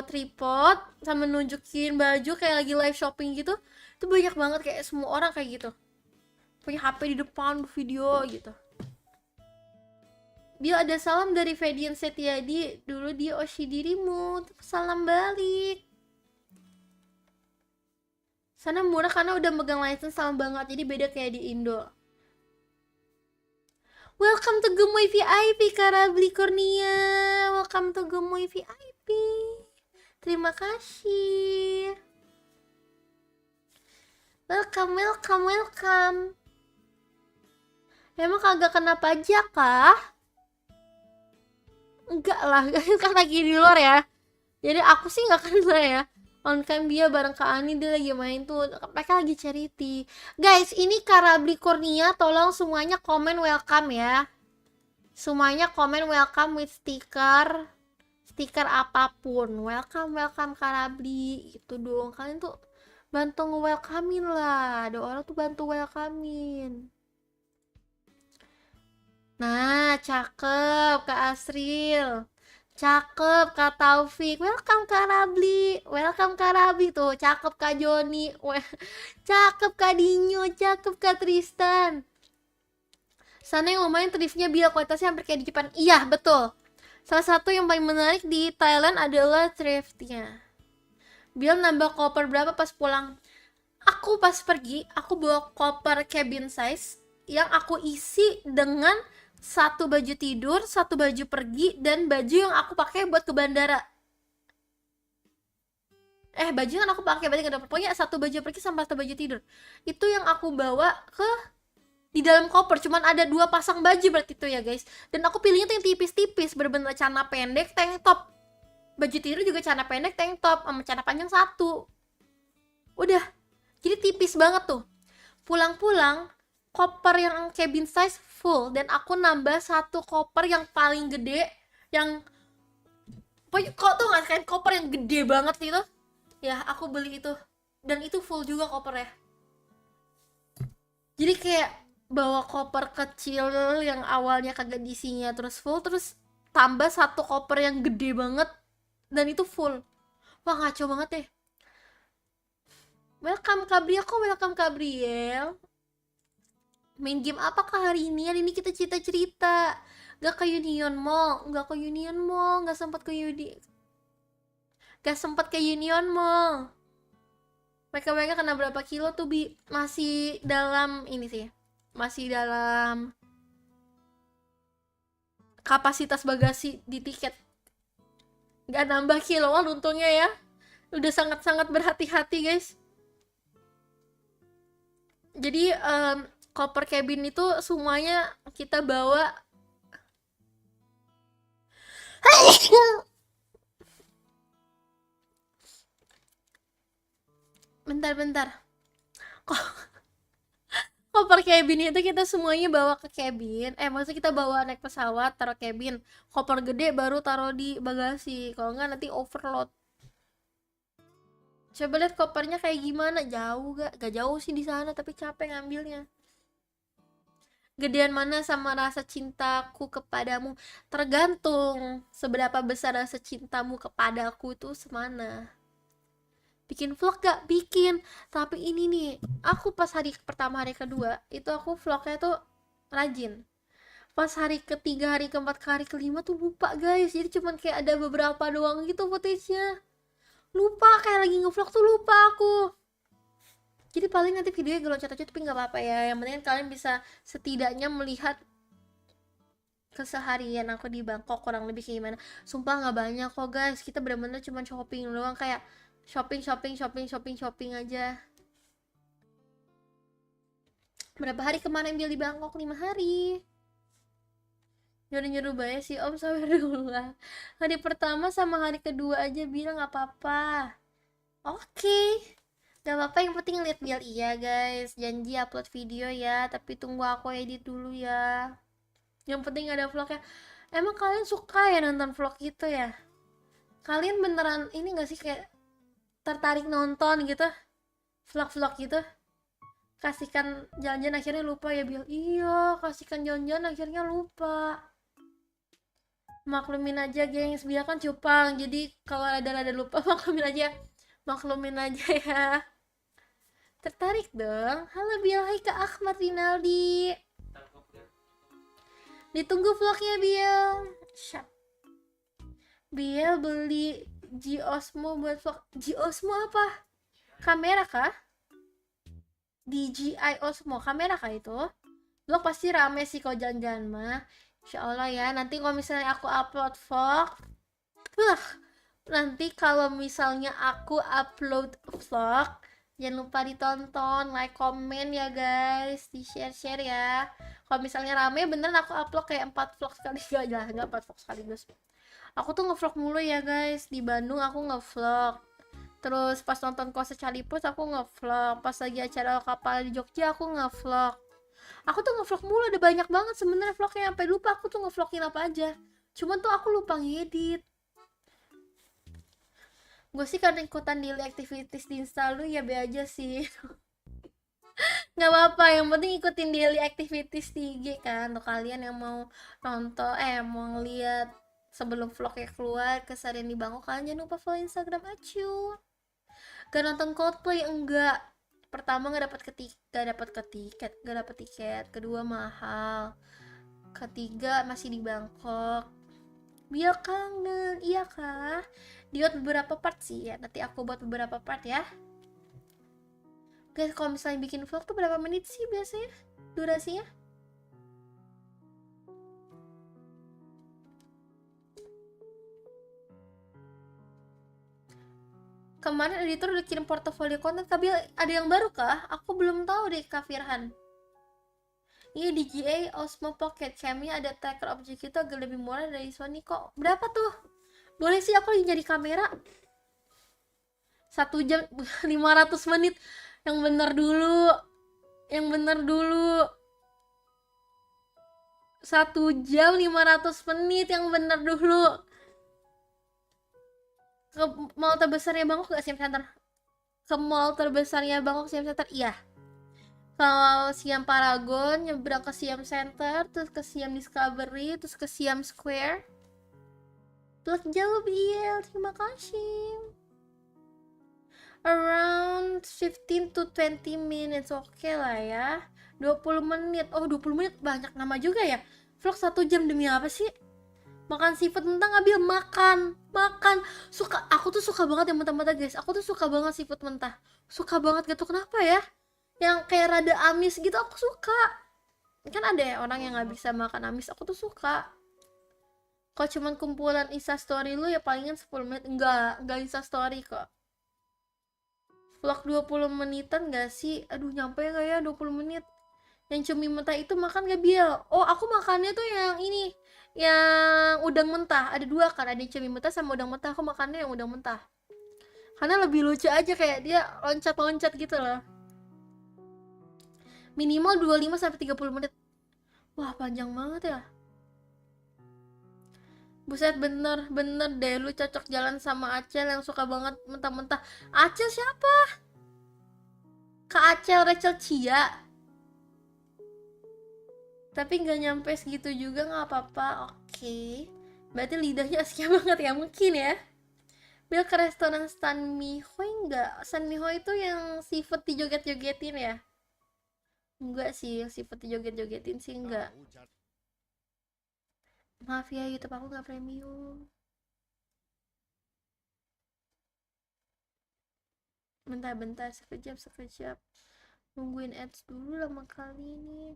A: tripod sambil nunjukin baju kayak lagi live shopping gitu. Itu banyak banget kayak semua orang kayak gitu. Punya HP di depan video gitu. Dia ada salam dari Fedian Setiadi, dulu dia Oshi dirimu, salam balik. Sana murah karena udah megang license sama banget, jadi beda kayak di Indo. Welcome to Gemoy VIP, Karabli Kurnia. Welcome to Gemoy VIP. Terima kasih. Welcome. Emang kagak kena pajak kah? Enggak lah, kan lagi di luar ya. Jadi aku sih nggak kena ya. On cam dia bareng Kak Ani, dia lagi main tuh. Mereka lagi charity. Guys, ini Karabli Kurnia, tolong semuanya komen welcome ya. Semuanya komen welcome with stiker. Stiker apapun. Welcome Karabli. Itu dong. Kalian tuh bantu nge-welcomein lah. Ada orang tuh bantu welcomein. Nah, cakep Kak Asril. Cakep Kak Taufik. Welcome Kak Rabli tuh. Cakep Kak Joni. Cakep Kak Dinyo. Cakep Kak Tristan. Sana yang lumayan thriftnya biar kualitasnya hampir kayak di Jepang. Iya, betul. Salah satu yang paling menarik di Thailand adalah thriftnya. Biar nambah koper berapa pas pulang? Aku pas pergi, aku bawa koper cabin size yang aku isi dengan satu baju tidur, satu baju pergi, dan baju yang aku pakai buat ke bandara. Baju yang aku pakai berarti ada pokoknya satu baju pergi sama satu baju tidur. Itu yang aku bawa ke di dalam koper. Cuman ada 2 pasang baju berarti itu ya guys. Dan aku pilihnya tuh yang tipis-tipis, bener-bener celana pendek, tank top. Baju tidur juga celana pendek, tank top, sama celana panjang satu. Udah. Jadi tipis banget tuh. Pulang-pulang koper yang cabin size full dan aku nambah satu koper yang paling gede yang kok tuh nggak kayak koper yang gede banget gitu ya, aku beli itu dan itu full juga kopernya. Jadi kayak bawa koper kecil yang awalnya kagak diisinya terus full, terus tambah satu koper yang gede banget dan itu full. Wah, ngaco banget deh. Welcome Gabriel. Main game apakah hari ini? Hari ini kita cerita-cerita. Gak ke Union Mall, gak sempat ke Union Mall. Mereka kena berapa kilo tuh masih dalam ini sih. Masih dalam kapasitas bagasi di tiket. Gak nambah kiloan untungnya ya. Udah sangat-sangat berhati-hati guys. Jadi koper cabin itu semuanya kita bawa. Bentar. Koper cabin itu kita semuanya bawa ke cabin. Maksudnya kita bawa naik pesawat, taruh cabin. Koper gede baru taruh di bagasi. Kalau nggak nanti overload. Coba lihat kopernya kayak gimana. Jauh gak? Gak jauh sih di sana, tapi capek ngambilnya. Gedean mana sama rasa cintaku kepadamu? Tergantung seberapa besar rasa cintamu kepadaku itu semana. Bikin vlog gak? Bikin. Tapi ini nih, aku pas hari pertama, hari kedua itu aku vlognya tuh rajin. Pas hari ketiga, hari keempat, hari kelima tuh lupa guys. Jadi cuman kayak ada beberapa doang gitu footage-nya. Lupa, kayak lagi ngevlog tuh lupa aku. Jadi paling nanti videonya gue loncat aja, tapi nggak apa-apa ya. Yang penting kalian bisa setidaknya melihat keseharian aku di Bangkok kurang lebih kayak gimana. Sumpah nggak banyak kok guys. Kita bener-bener cuma shopping doang, kayak shopping aja. Berapa hari kemarin dia di Bangkok? 5 hari. Nyuruh-nyuruh bayar sih om, sabar dulu lah. Hari pertama sama hari kedua aja bilang nggak apa-apa. Oke. Gak apa-apa, yang penting lihat Biel. Iya guys, janji upload video ya, tapi tunggu aku edit dulu ya. Yang penting ada vlognya. Emang kalian suka ya nonton vlog gitu ya? Kalian beneran ini gak sih kayak tertarik nonton gitu? Vlog-vlog gitu? Kasihkan jalan-jalan akhirnya lupa ya Biel. Iya, kasihkan jalan-jalan akhirnya lupa. Maklumin aja gengs, Biel kan cupang. Jadi kalau ada lupa maklumin aja ya. Tertarik dong. Halo Biel, hai Kak Ahmad Rinaldi. Ditunggu vlognya Biel. Syap. Biel beli G-Osmo buat vlog. G-Osmo apa? Kamera kah? DJI Osmo, kamera kah itu? Vlog pasti rame sih kalau jalan-jalan mah. Insya Allah ya, nanti kalau misalnya aku upload vlog, nanti kalau misalnya aku upload vlog, jangan lupa ditonton, like, komen ya guys, di share-share ya. Kalau misalnya rame beneran aku upload kayak 4 vlog sekaligus aja, enggak 4 vlog sekaligus. Aku tuh ngevlog mulu ya guys, di Bandung aku ngevlog. Terus pas nonton konser Calipers aku ngevlog, pas lagi acara kapal di Jogja aku ngevlog. Aku tuh ngevlog mulu, ada banyak banget sebenarnya vlognya, sampai lupa aku tuh ngevlogin apa aja. Cuman tuh aku lupa ngedit. Gue sih karena ikutan daily activities di Insta lu ya be aja sih. Nggak apa-apa, yang penting ikutin daily activities di IG kan. Untuk kalian yang mau nonton, mau ngeliat sebelum vlognya keluar keseharian di Bangkok, kalian jangan lupa follow Instagram Acu. Gak nonton Coldplay enggak. Pertama gak dapet tiket. Kedua mahal. Ketiga masih di Bangkok. Biar kangen, iya kah? Dibuat beberapa part sih ya. Nanti aku buat beberapa part ya. Guys, kalau misalnya bikin vlog tuh berapa menit sih biasanya durasinya? Kemarin editor udah kirim portofolio konten, tapi ada yang baru kah? Aku belum tahu deh Kak Firhan. Iya, DJI Osmo Pocket Camnya ada tracker objek itu agak lebih murah dari Sony kok. Berapa tuh? Boleh sih, aku lagi nyari kamera. 1 jam 500 menit. Yang bener dulu. 1 jam 500 menit yang bener dulu. Ke mall terbesarnya Bangkok gak Siam Center? Ke mall terbesarnya Bangkok Siam Center? Iya. Kalau Siam Paragon nyebrang ke Siam Center, terus ke Siam Discovery, terus ke Siam Square. Terus jauh Biel, terima kasih. Around 15 to 20 minutes, oke lah ya. 20 menit, oh 20 menit banyak nama juga ya. Vlog 1 jam demi apa sih? Makan seafood mentah ngambil makan. Aku tuh suka banget yang mentah-mentah guys. Aku tuh suka banget seafood mentah. Suka banget gitu, kenapa ya? Yang kayak rada amis gitu aku suka. Kan ada ya orang yang nggak bisa makan amis, aku tuh suka. Kalau cuman kumpulan instastory lu ya palingan 10 menit. Enggak instastory kok. Vlog 20 menitan gak sih? Aduh, nyampe gak ya 20 menit? Yang cumi mentah itu makan gak Biel? Oh, aku makannya tuh yang ini, yang udang mentah. Ada 2 kan, ada yang cumi mentah sama udang mentah. Aku makannya yang udang mentah karena lebih lucu aja, kayak dia loncat-loncat gitu loh. Minimal 25-30 menit. Wah, panjang banget ya. Buset, bener deh, lu cocok jalan sama Acel yang suka banget mentah-mentah. Acel siapa? Kak Acel Rachel Chia. Tapi nggak nyampe segitu juga, nggak apa-apa. Oke. Berarti lidahnya asli banget ya, mungkin ya. Biar ke restoran Stan Mihoy nggak? Stan Mihoy itu yang seafood dijoget-jogetin ya? Enggak sih, yang seafood dijoget-jogetin sih enggak. Maaf ya, YouTube aku nggak premium. Bentar, sekejap. Nungguin ads dulu lama kali ini.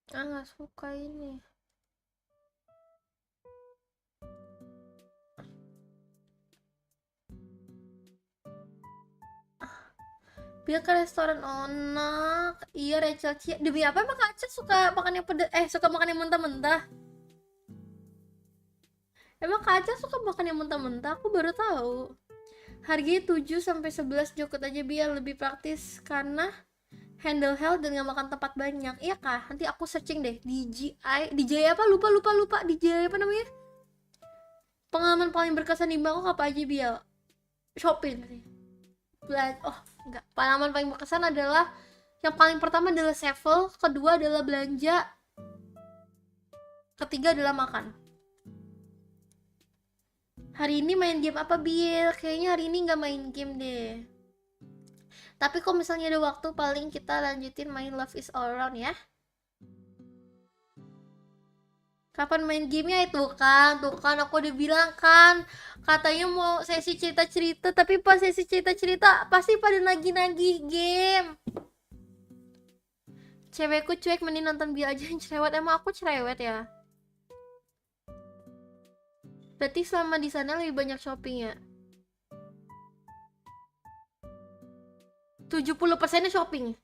A: Nggak suka ini. Biar ke restoran onak. Iya Rachel Chia. Demi apa emang Kak Aca suka makan yang suka makan yang mentah-mentah? Emang Kak Aca suka makan yang mentah-mentah? Aku baru tahu. Harganya 7 sampai 11 Jokut aja biar lebih praktis karena handle health dan gak makan tempat banyak. Iya kah? Nanti aku searching deh. DJ apa? Lupa. DJ apa namanya? Pengalaman paling berkesan di Bangkok apa aja Bial? Shopping. Oh, enggak. Pengalaman paling berkesan adalah yang paling pertama adalah sevel, kedua adalah belanja, ketiga adalah makan. Hari ini main game apa Bil? Kayaknya hari ini nggak main game deh. Tapi kalau misalnya ada waktu paling kita lanjutin main Love is All Around ya. Kapan main gamenya itu kan? Tuh kan aku udah bilang kan, katanya mau sesi cerita-cerita, tapi pas sesi cerita-cerita pasti pada nagih-nagih game. Cewekku cuek, mending nonton Bil aja yang cerewet. Emang aku cerewet ya? Berarti selama di sana lebih banyak shopping ya? 70%-nya shopping.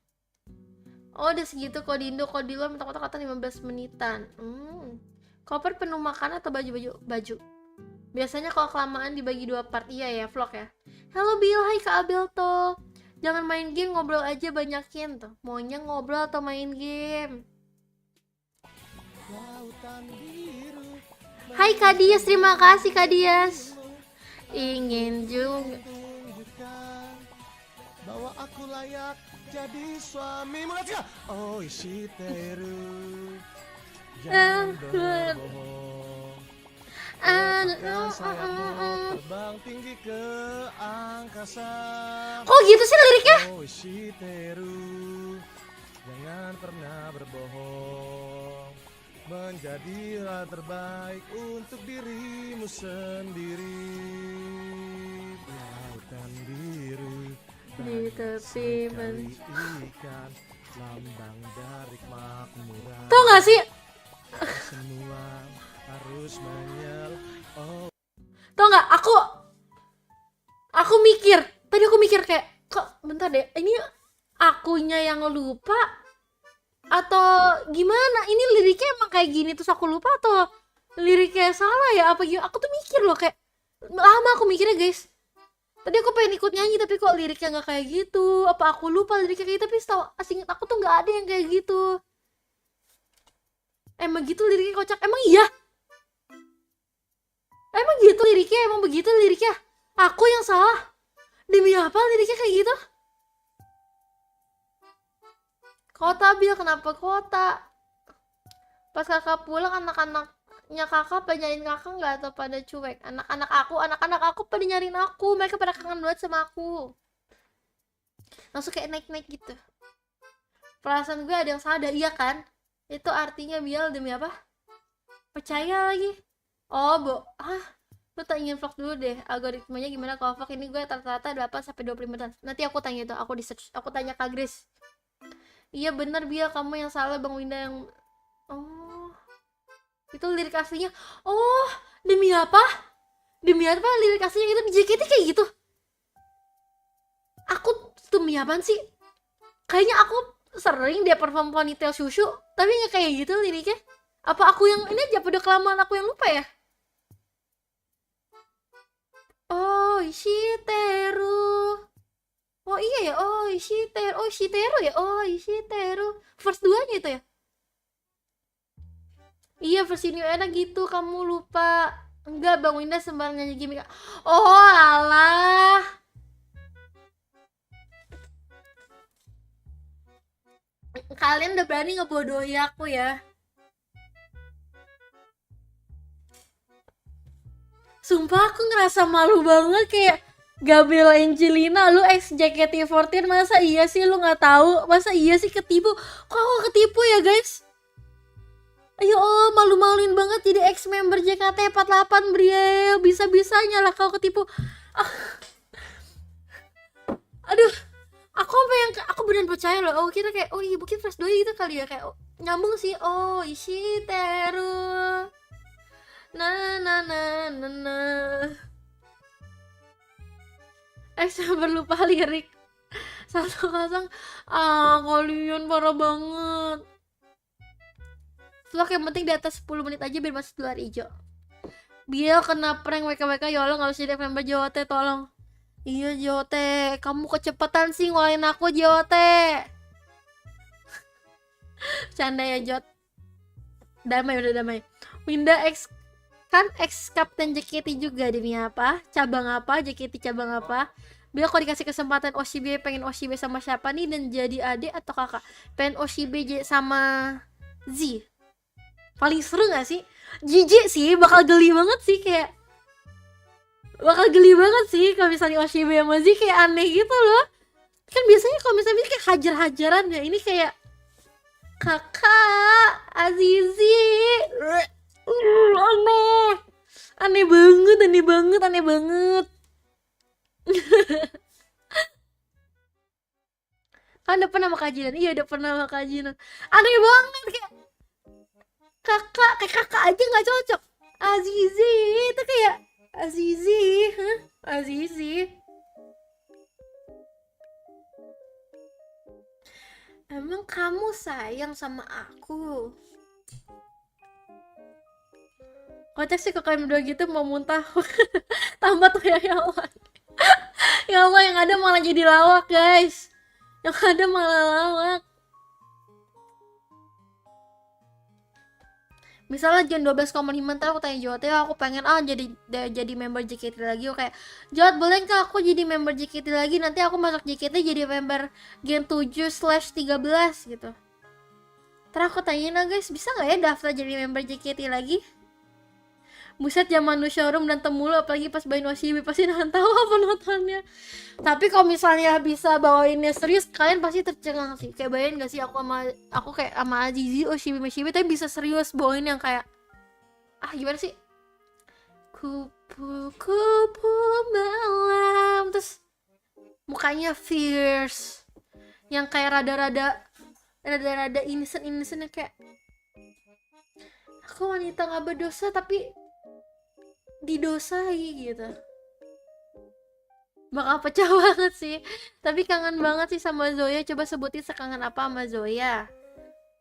A: Oh udah segitu. Kalau di Indo, kalau di luar kata-kata 15 menitan. Koper penuh makan atau baju? Biasanya kalau kelamaan dibagi 2 part. Iya ya, vlog ya. Halo Bill, hai Kak Abelto. Jangan main game, ngobrol aja banyakin tuh. Maunya ngobrol atau main game? Hai Kak Dias, terima kasih Kak Dias. Ingin juga
D: bahwa aku layak jadi suami. Lihat gak? Oh isi teru. Jangan berbohong. Letakkan sayapmu terbang tinggi ke angkasa.
A: Kok gitu sih liriknya?
D: Oh isi teru. Jangan pernah berbohong. Menjadilah terbaik untuk dirimu sendiri. Lautan biru
A: Di tepi
D: ikan, lambang dari kemakmuran.
A: Tau gak sih?
D: Semua harus
A: Tau gak? Aku mikir. Tadi aku mikir kayak, kok bentar deh, ini akunya yang lupa atau gimana? Ini liriknya emang kayak gini terus aku lupa atau liriknya salah ya? Apa gimana? Aku tuh mikir loh kayak lama aku mikirnya guys. Tadi aku pengen ikut nyanyi tapi kok liriknya nggak kayak gitu. Apa aku lupa liriknya kayak gitu? Tapi setahu asing aku tuh nggak ada yang kayak gitu. Emang gitu liriknya kocak? Emang iya? Emang gitu liriknya? Emang begitu liriknya? Aku yang salah? Demi apa liriknya kayak gitu? Kota Bil, kenapa kota? Pas kakak pulang anak-anaknya kakak pada nyariin kakak nggak atau pada cuek? Anak-anak aku pada nyariin aku. Mereka pada kangen banget sama aku. Langsung kayak naik-naik gitu. Perasaan gue ada yang salah, iya kan? Itu artinya Bil demi apa? Percaya lagi. Oh, lu tak ingin vlog dulu deh. Algoritmanya gimana kalau vlog ini gue rata-rata 8-25 menit. Nanti aku tanya itu, aku tanya Kak Grace. Iya bener Bia, kamu yang salah Bang Winda yang... Oh, itu lirik aslinya. Oh, demi apa? Demi apa lirik aslinya itu di JKT kayak gitu? Aku demi apaan sih? Kayaknya aku sering dia perform ponytail Shushu, tapi nggak kayak gitu liriknya. Apa aku yang ini aja udah kelamaan aku yang lupa ya? Oh, Ishiteru. Oh iya ya, oh Ishiteru ya, oh Ishiteru. Verse 2-nya itu ya? Iya, versi New Era gitu, kamu lupa. Enggak, Bang Winda sembarang nyanyi gimmick. Oh alah. Kalian udah berani ngebodohi aku ya. Sumpah aku ngerasa malu banget kayak Gabriela Angelina, lu ex JKT48, masa iya sih lu nggak tahu? Masa iya sih ketipu? Kok aku ketipu ya guys? Ayo malu-maluin banget jadi ex member JKT48 Briel, bisa-bisanya lah kau ketipu. Aduh, aku beneran percaya loh. Oh kira kayak, oh iya mungkin flash 2 gitu kali ya, kayak nyambung sih. Oh Ishiteru. Nah. Sampai lupa lirik. 1-0. Kalian parah banget. Vlog yang penting di atas 10 menit aja biar masuk luar hijau. Biar kena prank WKWK, ya Allah, gak usah jadi member JOT, tolong. Iya JOT, kamu kecepatan sih ngolain aku JOT. Canda ya Jot. Damai, udah damai. Winda X kan ex Kapten JKT juga, demi apa? Cabang apa? JKT cabang apa? Bila kau dikasih kesempatan OSHB, pengen OSHB sama siapa nih dan jadi adik atau kakak? Pengen OSHB sama Z. Paling seru gak sih? Jijik sih, bakal geli banget sih, kayak bakal geli banget sih kalau misalnya OSHB sama Z, kayak aneh gitu loh. Kan biasanya kalau misalnya kayak hajar-hajaran ya, ini kayak kakak Azizi. Aneh. Aneh banget, aneh banget, aneh banget. Kan udah pernah sama kajian? Iya udah pernah sama kajian. Aneh banget, kayak kakak aja nggak cocok. Azizi itu kayak Azizi, hah? Azizi. Emang kamu sayang sama aku? Kocak sih kalau kalian berdua gitu mau muntah. Tambah tuh ya Allah. Ya Allah, yang ada malah jadi lawak guys. Yang ada malah lawak. Misalnya jam 12,5 ntar aku tanya Jot, ya aku pengen jadi member JKT lagi. Oke, Jot boleh nggak aku jadi member JKT lagi? Nanti aku masuk JKT jadi member Gen 7/13 gitu. Ntar aku tanyain lah guys, bisa nggak ya daftar jadi member JKT lagi? Buset, zaman lu showroom dan temulu, apalagi pas bawain OSHB pasti nahan tahu apa nontonnya. Tapi kalau misalnya bisa bawainnya serius, kalian pasti tercengang sih. Kayak bayangin gak sih aku kayak sama Azizi OSHB tapi bisa serius bawain yang kayak gimana sih? Kupu-kupu malam, terus mukanya fierce, yang kayak rada-rada innocent yang kayak aku wanita gak berdosa tapi didosai gitu. Bakal pecah banget sih. Tapi kangen banget sih sama Zoya. Coba sebutin sekangen apa sama Zoya.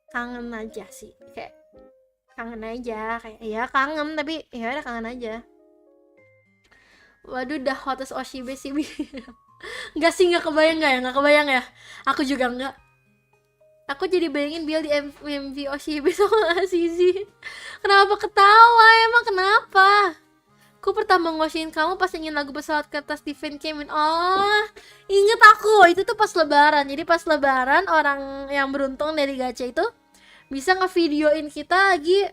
A: Kangen aja sih, kayak kangen aja, kayak ya kangen tapi ya udah kangen aja. Waduh, dah hottest OSHB sih. Enggak sih, nggak kebayang ya. Aku juga enggak. Aku jadi bayangin Biel di MV OSHB sama Azizi. Kenapa ketawa? Emang kenapa? Aku pertama ngosiin kamu pas nyanyiin lagu Pesawat Kertas di Fan Came In. Oh, inget aku, itu tuh pas lebaran. Jadi pas lebaran orang yang beruntung dari Gacha itu bisa ngevideoin kita lagi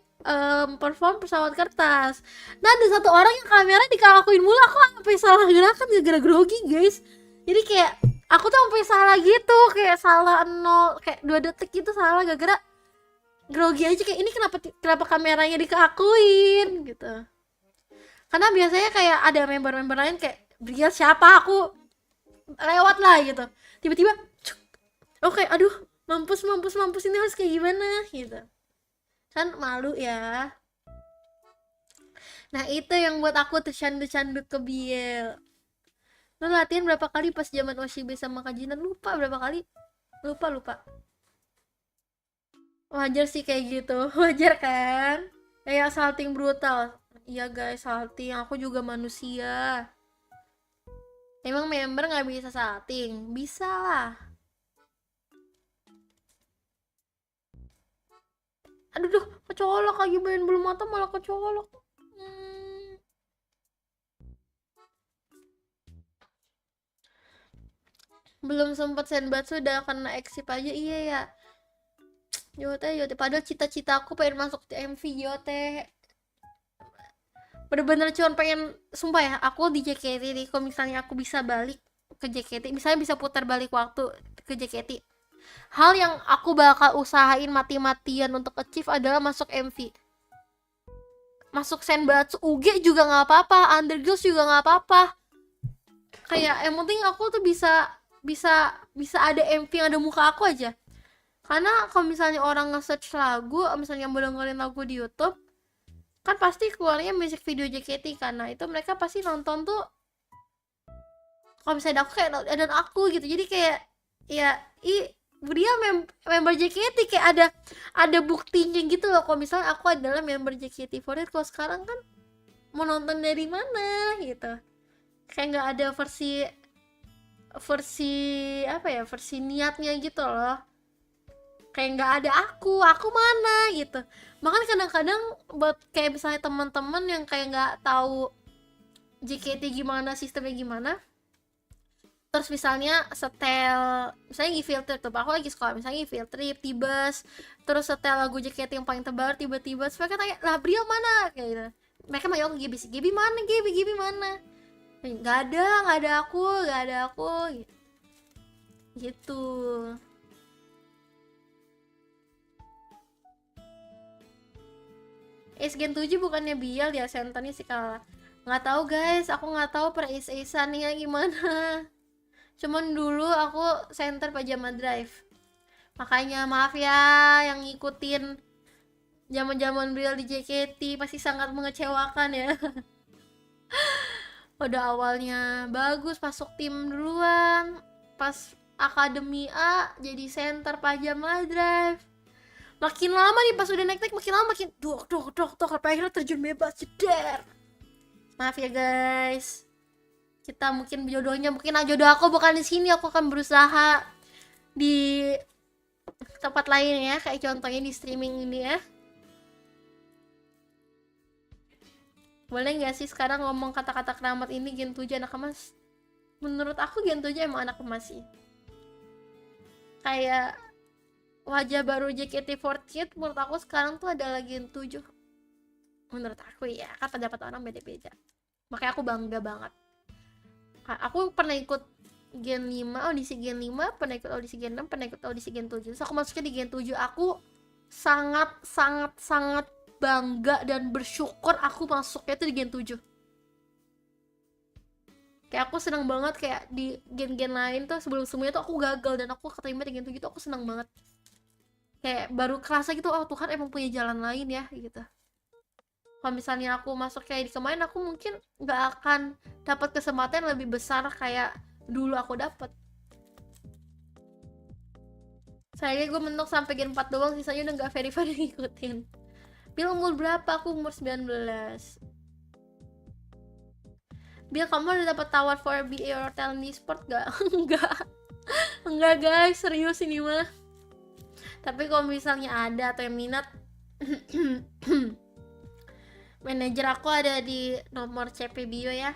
A: perform Pesawat Kertas. Nah, ada satu orang yang kamera dikalakuin mulu. Aku sampai salah gerakan gara-gara grogi guys. Jadi kayak aku tuh sampai salah gitu, kayak salah 2 detik gitu salah gara-gara grogi aja, kayak ini kenapa kameranya dikakuin gitu. Karena biasanya kayak ada member-member lain kayak Briel siapa, aku lewat lah gitu. Tiba-tiba oke, aduh, mampus ini harus kayak gimana gitu. Kan malu ya. Nah, itu yang buat aku tercanduk-canduk ke Biel. Lu latihan berapa kali pas zaman OSHB sama Kajinan? Lupa berapa kali. Lupa. Wajar sih kayak gitu. Wajar kan? Kayak salting brutal. Iya guys, salting. Aku juga manusia. Emang member gak bisa salting? Bisa lah. Aduh, kecolok lagi main bulu mata malah kecolok. Belum sempat senbatsu udah kena eksip aja. Iya ya. Yote. Padahal cita-cita aku pengen masuk di MV Yote. Bener-bener cuma pengen, sumpah ya, aku di JKT nih, kalau misalnya aku bisa balik ke JKT, misalnya bisa putar balik waktu ke JKT, hal yang aku bakal usahain mati-matian untuk achieve adalah masuk MV, masuk senbatsu. UG juga nggak apa-apa, Undergirls juga nggak apa-apa, kayak yang penting aku tuh bisa ada MV yang ada muka aku aja. Karena kalau misalnya orang nge-search lagu, misalnya mau dengerin lagu di YouTube, kan pasti keluarnya music video JKT, karena itu mereka pasti nonton tuh kalau misalnya aku kayak dan aku gitu. Jadi kayak ya dia member JKT, kayak ada buktinya gitu loh kalau misalnya aku adalah member JKT48. Kalau sekarang kan mau nonton dari mana gitu, kayak nggak ada versi versi apa ya, versi niatnya gitu loh, kayak nggak ada aku mana gitu. Makanya kadang-kadang buat kayak misalnya teman-teman yang kayak nggak tahu JKT gimana, sistemnya gimana, terus misalnya setel, misalnya Gfilter tuh, aku lagi sekolah misalnya Gfilter Tibas, terus setel lagu JKT yang paling terbaru, tiba-tiba terus mereka tanya, lah Brio mana, kayak gitu. Mereka manggil aku Gibi, Gibi mana, Gibi mana, nggak ada aku gitu. Ace Gen 7 bukannya Bial ya, senternya sih kalah. Nggak tahu guys, aku nggak tahu per Ace-Aceannya gimana. Cuman dulu aku center pajama drive. Makanya maaf ya yang ngikutin zaman-zaman Bial di JKT, pasti sangat mengecewakan ya. Udah awalnya bagus, masuk tim duluan, pas Akademi A jadi center pajama drive. Makin lama nih pas udah naik makin lama makin dok sampai akhirnya terjun bebas, jeder. Maaf ya guys, kita mungkin jodohnya, mungkin jodoh aku bukan di sini. Aku akan berusaha di tempat lain ya, kayak contohnya di streaming ini ya. Boleh nggak sih sekarang ngomong kata-kata keramat ini Gen 7 anak emas? Menurut aku Gen 7 emang anak emas sih. Kayak wajah baru JKT48 menurut aku sekarang tuh adalah Gen 7. Menurut aku ya, kan pendapat orang beda-beda. Makanya aku bangga banget. Aku pernah ikut Gen 5, audisi Gen 5, pernah ikut audisi Gen 6, pernah ikut audisi Gen 7. Terus aku masuknya di Gen 7. Aku sangat bangga dan bersyukur aku masuknya itu di Gen 7. Kayak aku senang banget, kayak di gen-gen lain tuh sebelum-sebelumnya tuh aku gagal dan aku keterima di Gen 7 tuh aku senang banget. Kayak baru kerasa gitu, oh Tuhan emang punya jalan lain ya gitu. Kalau misalnya aku masuk kayak di kemarin, aku mungkin nggak akan dapat kesempatan yang lebih besar kayak dulu aku dapat. Sayangnya gue mentok sampai Gen 4 doang, sisanya udah nggak verify ngikutin. Bil umur berapa? Aku umur 19. Bil, kamu udah dapat tawar for BA or talent e-sport gak? Enggak guys, serius ini mah. Tapi kalau misalnya ada atau yang minat, manajer aku ada di nomor CP bio ya.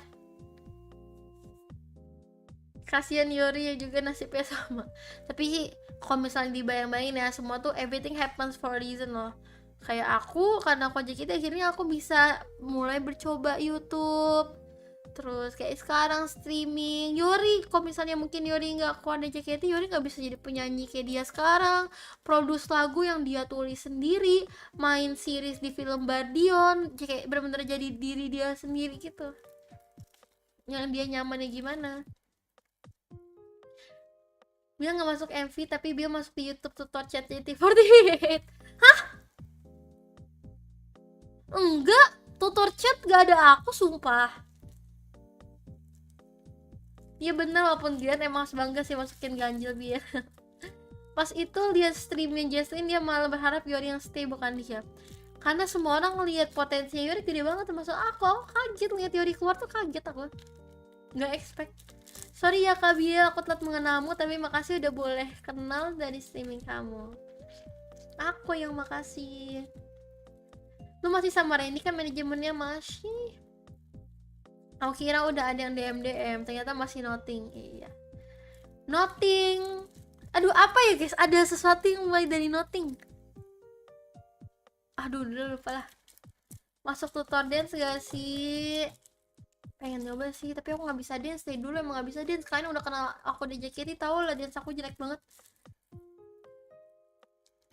A: Kasian Yori ya juga nasibnya sama. Tapi kalau misalnya dibayang-bayangin ya, semua tuh everything happens for a reason loh. Kayak aku, karena aku JKT akhirnya aku bisa mulai bercoba YouTube. Terus kayak sekarang streaming. Yori, kalau misalnya mungkin Yori nggak keluar dari JKT, Yori nggak bisa jadi penyanyi kayak dia sekarang. Produce lagu yang dia tulis sendiri, main series di film Bardion, kayak bener-bener jadi diri dia sendiri gitu. Yang dia nyamannya gimana. Dia nggak masuk MV tapi dia masuk di YouTube tutor chat JKT48. Hah? Enggak, tutor chat gak ada aku, sumpah. Iya bener, walaupun dia emang bangga sih masukin ganjil biar. Pas itu lihat streamnya Jesslyn, dia malah berharap Yori yang stay bukan dia. Karena semua orang ngelihat potensinya Yori gede banget, termasuk aku kaget lihat Yori keluar tuh, kaget aku. Nggak expect. Sorry ya Kak Bia, aku telat mengenalmu, tapi makasih udah boleh kenal dari streaming kamu. Aku yang makasih. Lu masih sama Randy kan manajemennya? Masih. Aku kira udah ada yang DM, ternyata masih nothing. Iya. Nothing. Aduh, apa ya guys? Ada sesuatu yang mulai dari nothing. Aduh, udah lupa lah. Masuk tutor dance gak sih? Pengen nyoba sih, tapi aku nggak bisa dance. Dari dulu emang nggak bisa dance. Kalian udah kenal aku di JKT, tau lah dance aku jelek banget.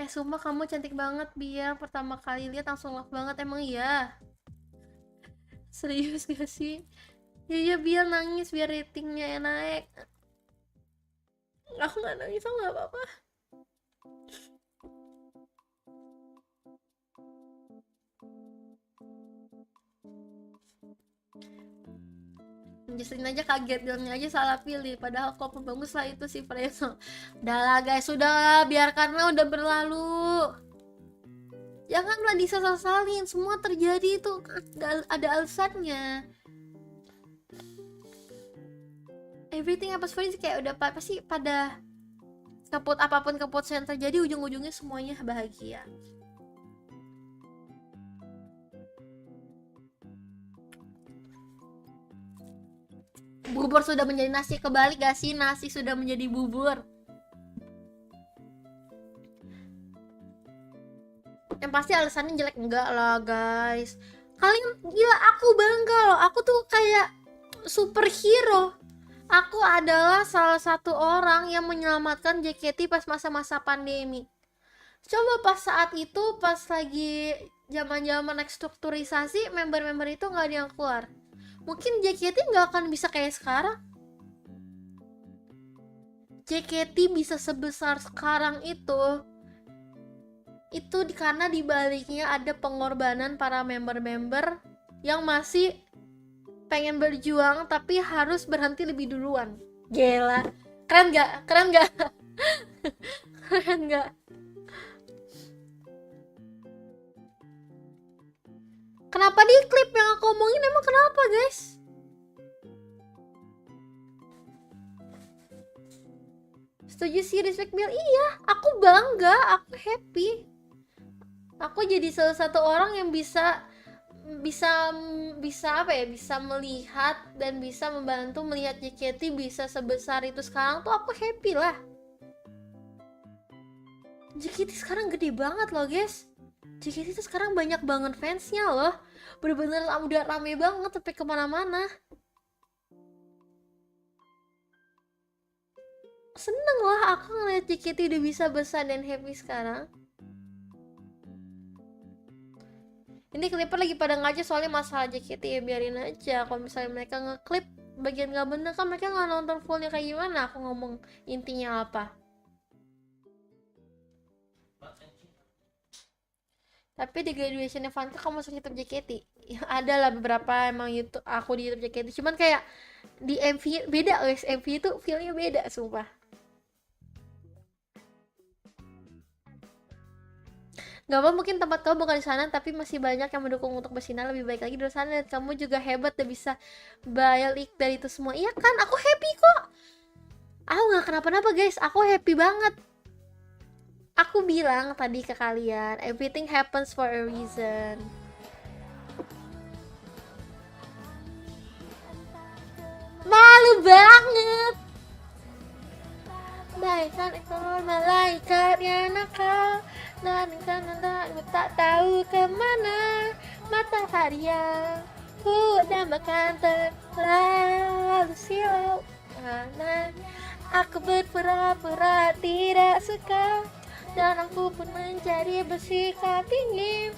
A: Sumpah kamu cantik banget, Bia. Pertama kali lihat langsung love banget. Emang iya? Serius gak sih? Ya biar nangis biar ratingnya naik. Aku nggak nangis, aku nggak apa-apa. Jesslyn aja kaget, bilangnya aja salah pilih, padahal kok bagus lah itu si Preso. Udahlah guys, sudah biarkanlah, udah berlalu. Janganlah disesal-salin, semua terjadi itu ada alasannya. Everything happens for you, kayak udah pasti pada apapun keputusan yang terjadi, ujung-ujungnya semuanya bahagia. Bubur sudah menjadi nasi, kebalik gak sih? Nasi sudah menjadi bubur. Yang pasti alasannya jelek, enggak lah guys. Kalian gila, aku bangga loh. Aku tuh kayak superhero. Aku adalah salah satu orang yang menyelamatkan JKT pas masa-masa pandemi. Coba pas saat itu, pas lagi zaman-zaman restrukturisasi, member-member itu nggak ada yang keluar. Mungkin JKT nggak akan bisa kayak sekarang. JKT bisa sebesar sekarang itu karena dibaliknya ada pengorbanan para member-member yang masih pengen berjuang tapi harus berhenti lebih duluan. Gila, keren gak? Keren gak? Keren gak? Kenapa di klip yang aku omongin, emang kenapa guys? Setuju sih, respect Bill. Iya, aku bangga, aku happy. Aku jadi salah satu orang yang bisa apa ya, bisa melihat dan bisa membantu melihat JKT bisa sebesar itu sekarang tuh aku happy lah. JKT sekarang gede banget loh guys. JKT itu sekarang banyak banget fansnya loh. Bener-bener udah rame banget sampai kemana-mana. Seneng lah aku ngeliat JKT udah bisa besar dan happy sekarang. Ini klipper lagi pada ngaca soalnya masalah JKT, ya biarin aja. Kalau misalnya mereka ngeklip bagian gak bener kan mereka gak nonton fullnya kayak gimana. Aku ngomong intinya apa. Tapi di graduation Fanta kamu masuk YouTube JKT ya, ada lah beberapa emang YouTube, aku di YouTube JKT. Cuman kayak di MV beda guys, MV itu feelnya beda sumpah. Gak apa, mungkin tempat kamu bukan di sana, tapi masih banyak yang mendukung untuk bersinar lebih baik lagi dari sana. Dan kamu juga hebat dan bisa balik dari itu semua. Iya kan, aku happy kok. Aku gak kenapa-napa guys, aku happy banget. Aku bilang tadi ke kalian, everything happens for a reason. Malu banget. Bagaikan ekor malaikat yang nakal, dan karena tak tahu kemana matahari yang ku dambakan terlalu silau. Karena aku berpura-pura tidak suka, dan aku pun menjadi bersikap dingin.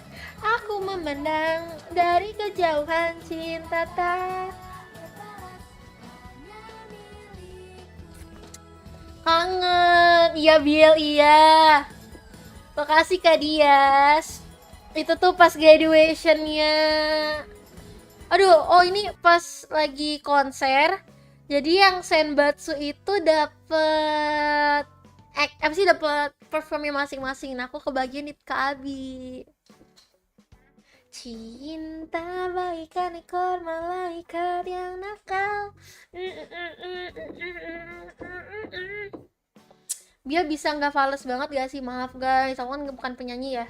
A: Aku memandang dari kejauhan cinta tak kangen. Iya Bill, iya. Makasih Kak Dias. Itu tuh pas graduationnya. Aduh, oh ini pas lagi konser. Jadi yang Senbatsu itu dapet apa sih, dapet performnya masing-masing. Nah, aku kebagian di Kak Abi. Cinta bagaikan ekor malaikat yang nakal. Dia bisa nggak fales banget gak sih? Maaf guys, aku kan bukan penyanyi ya.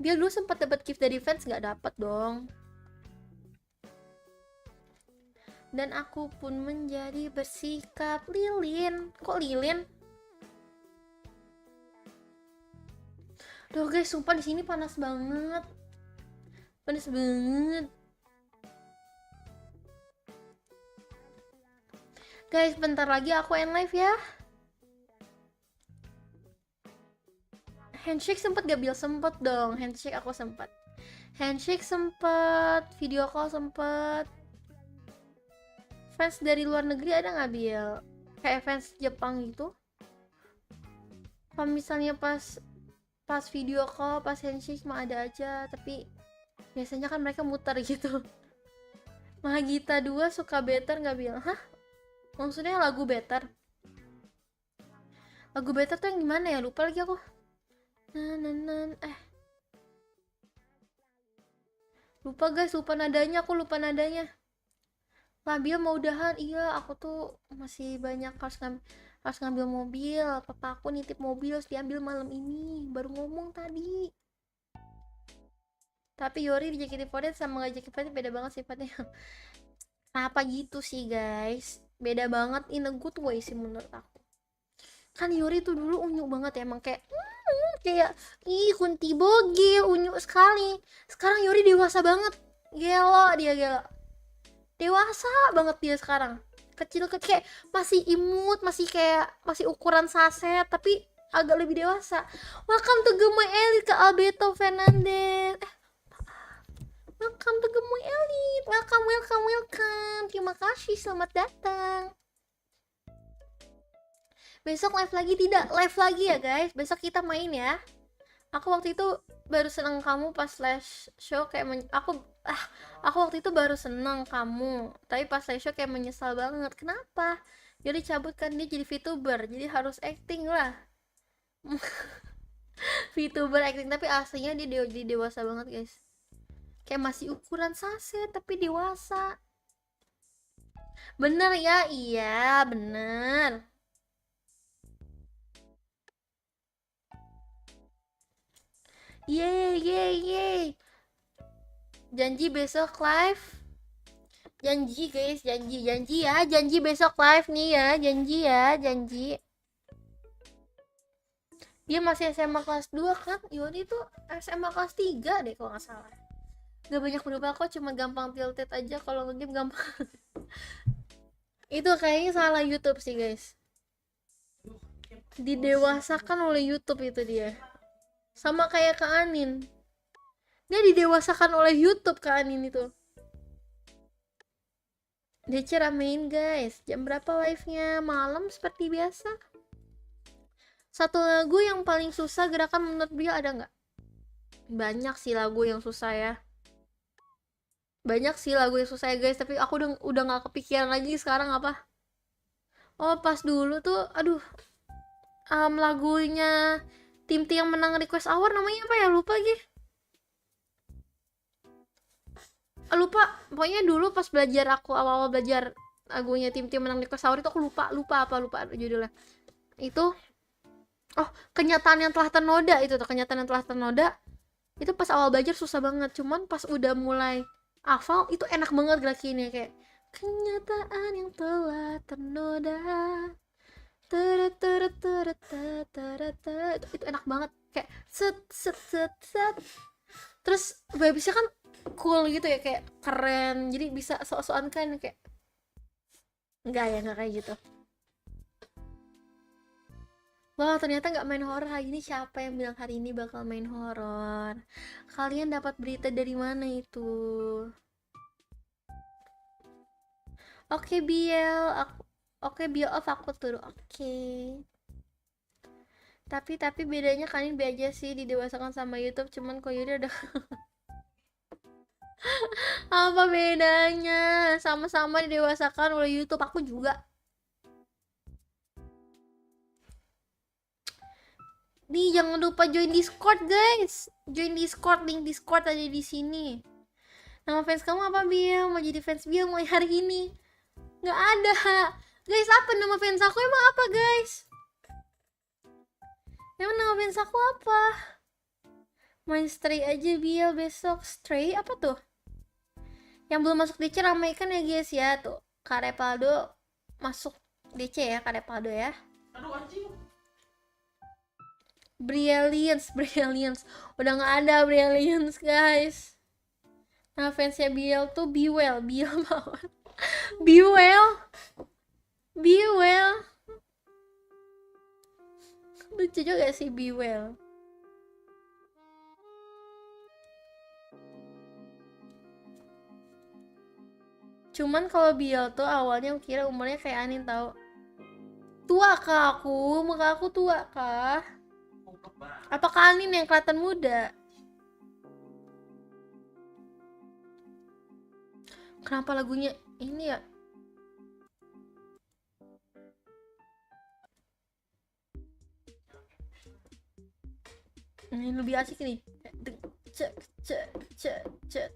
A: Dia dulu sempat dapat gift dari fans, nggak dapat dong. Dan aku pun menjadi bersikap lilin. Kok lilin? Duh guys, sumpah di sini panas banget. Panas banget. Guys, bentar lagi aku end live ya. Handshake sempet gak Bil? Sempet dong, handshake aku sempet. Handshake sempet, video call sempet. Fans dari luar negeri ada gak Bil? Kayak fans Jepang gitu. Kalau misalnya pas video call, pas handshake mah ada aja. Tapi Biasanya kan mereka muter gitu. Mahagita 2 suka Better nggak bilang? Hah? Maksudnya lagu Better? Lagu Better tuh yang gimana ya? Lupa lagi aku. Lupa guys, lupa nadanya, aku lupa nadanya. Labil mau udahan, iya aku tuh masih banyak harus ngambil mobil. Papa aku nitip mobil harus diambil malam ini, baru ngomong tadi. Tapi Yori di JKT48 sama gak JKT48 beda banget sifatnya. Apa gitu sih guys, beda banget in a good way sih menurut aku. Kan Yori tuh dulu unyu banget ya, emang kayak ih Kunti bogil, unyu sekali. Sekarang Yori dewasa banget, gelo dia gelo. Dewasa banget dia sekarang. Kecil kayak masih imut, masih ukuran saset tapi agak lebih dewasa. Welcome to Gemoy Elite ke Alberto Fernandez. Welcome to Gemoy Elite. Welcome. Terima kasih, selamat datang. Besok live lagi tidak? Live lagi ya guys. Besok kita main ya. Aku waktu itu baru seneng kamu pas flash show kayak aku waktu itu baru seneng kamu, tapi pas flash show kayak menyesal banget. Kenapa? Jadi cabut kan, dia jadi VTuber, jadi harus acting lah. VTuber acting, tapi aslinya dia dewasa banget guys. Kayak masih ukuran saset tapi dewasa. Bener ya? Iya bener. Yeay. Janji besok live. Janji guys, janji ya. Janji besok live nih ya. Janji. Dia masih SMA kelas 2 kan? Yoni tuh SMA kelas 3 deh kalau nggak salah. Gak banyak berubah kok, cuma gampang tilted aja kalau ngegame gampang. Itu kayaknya salah YouTube sih guys. Didewasakan oleh YouTube itu dia. Sama kayak Kak Anin. Dia didewasakan oleh YouTube Kak Anin itu. DC ramein guys. Jam berapa live-nya? Malam seperti biasa. Satu lagu yang paling susah gerakan menurut dia ada nggak? Banyak sih lagu yang susah ya. Banyak sih lagu yang susah ya guys. Tapi aku udah nggak kepikiran lagi sekarang apa. Oh pas dulu tuh, aduh. Lagunya tim yang menang request hour namanya apa ya, lupa lagi. Lupa, pokoknya dulu pas aku awal belajar lagunya tim menang request hour itu aku lupa judulnya. Itu kenyataan yang telah ternoda itu tuh, kenyataan yang telah ternoda itu pas awal belajar susah banget, cuman pas udah mulai hafal itu enak banget gerakinnya, kayak kenyataan yang telah ternoda. Itu enak banget, kayak set. Terus vibesnya kan cool gitu ya, kayak keren, jadi bisa sok-sokan kan kayak nggak kayak gitu. Wah ternyata nggak main horor hari ini. Siapa yang bilang hari ini bakal main horor? Kalian dapat berita dari mana itu? Oke Biel, Biel off aku turun. Oke. Tapi bedanya kalian aja sih, didewasakan sama YouTube, cuman kok Yuri udah apa bedanya? Sama-sama didewasakan oleh YouTube, aku juga. Nih jangan lupa join Discord guys. Join Discord, link Discord ada di sini. Nama fans kamu apa Biel? Mau jadi fans Biel mulai hari ini? Nggak ada. Guys, apa nama fans aku emang apa guys? Emang nama fans aku apa? Main Stray aja Biel besok. Stray apa tuh? Yang belum masuk DC ramaikan ya guys ya. Tuh Kak Repaldo masuk DC ya, Kak Repaldo ya. Aduh anjing. Brilliance. Udah nggak ada Brilliance guys. Nah fansnya Biel tuh Bewell banget. Bewell. Lucu juga sih Bewell. Cuman kalau Biel tuh awalnya aku kira umurnya kayak Anin tau. Tua kah aku? Muka aku tua kah? Apakah Anin yang kelihatan muda? Kenapa lagunya ini ya? Ini lebih asik nih. Cek cek cek cek.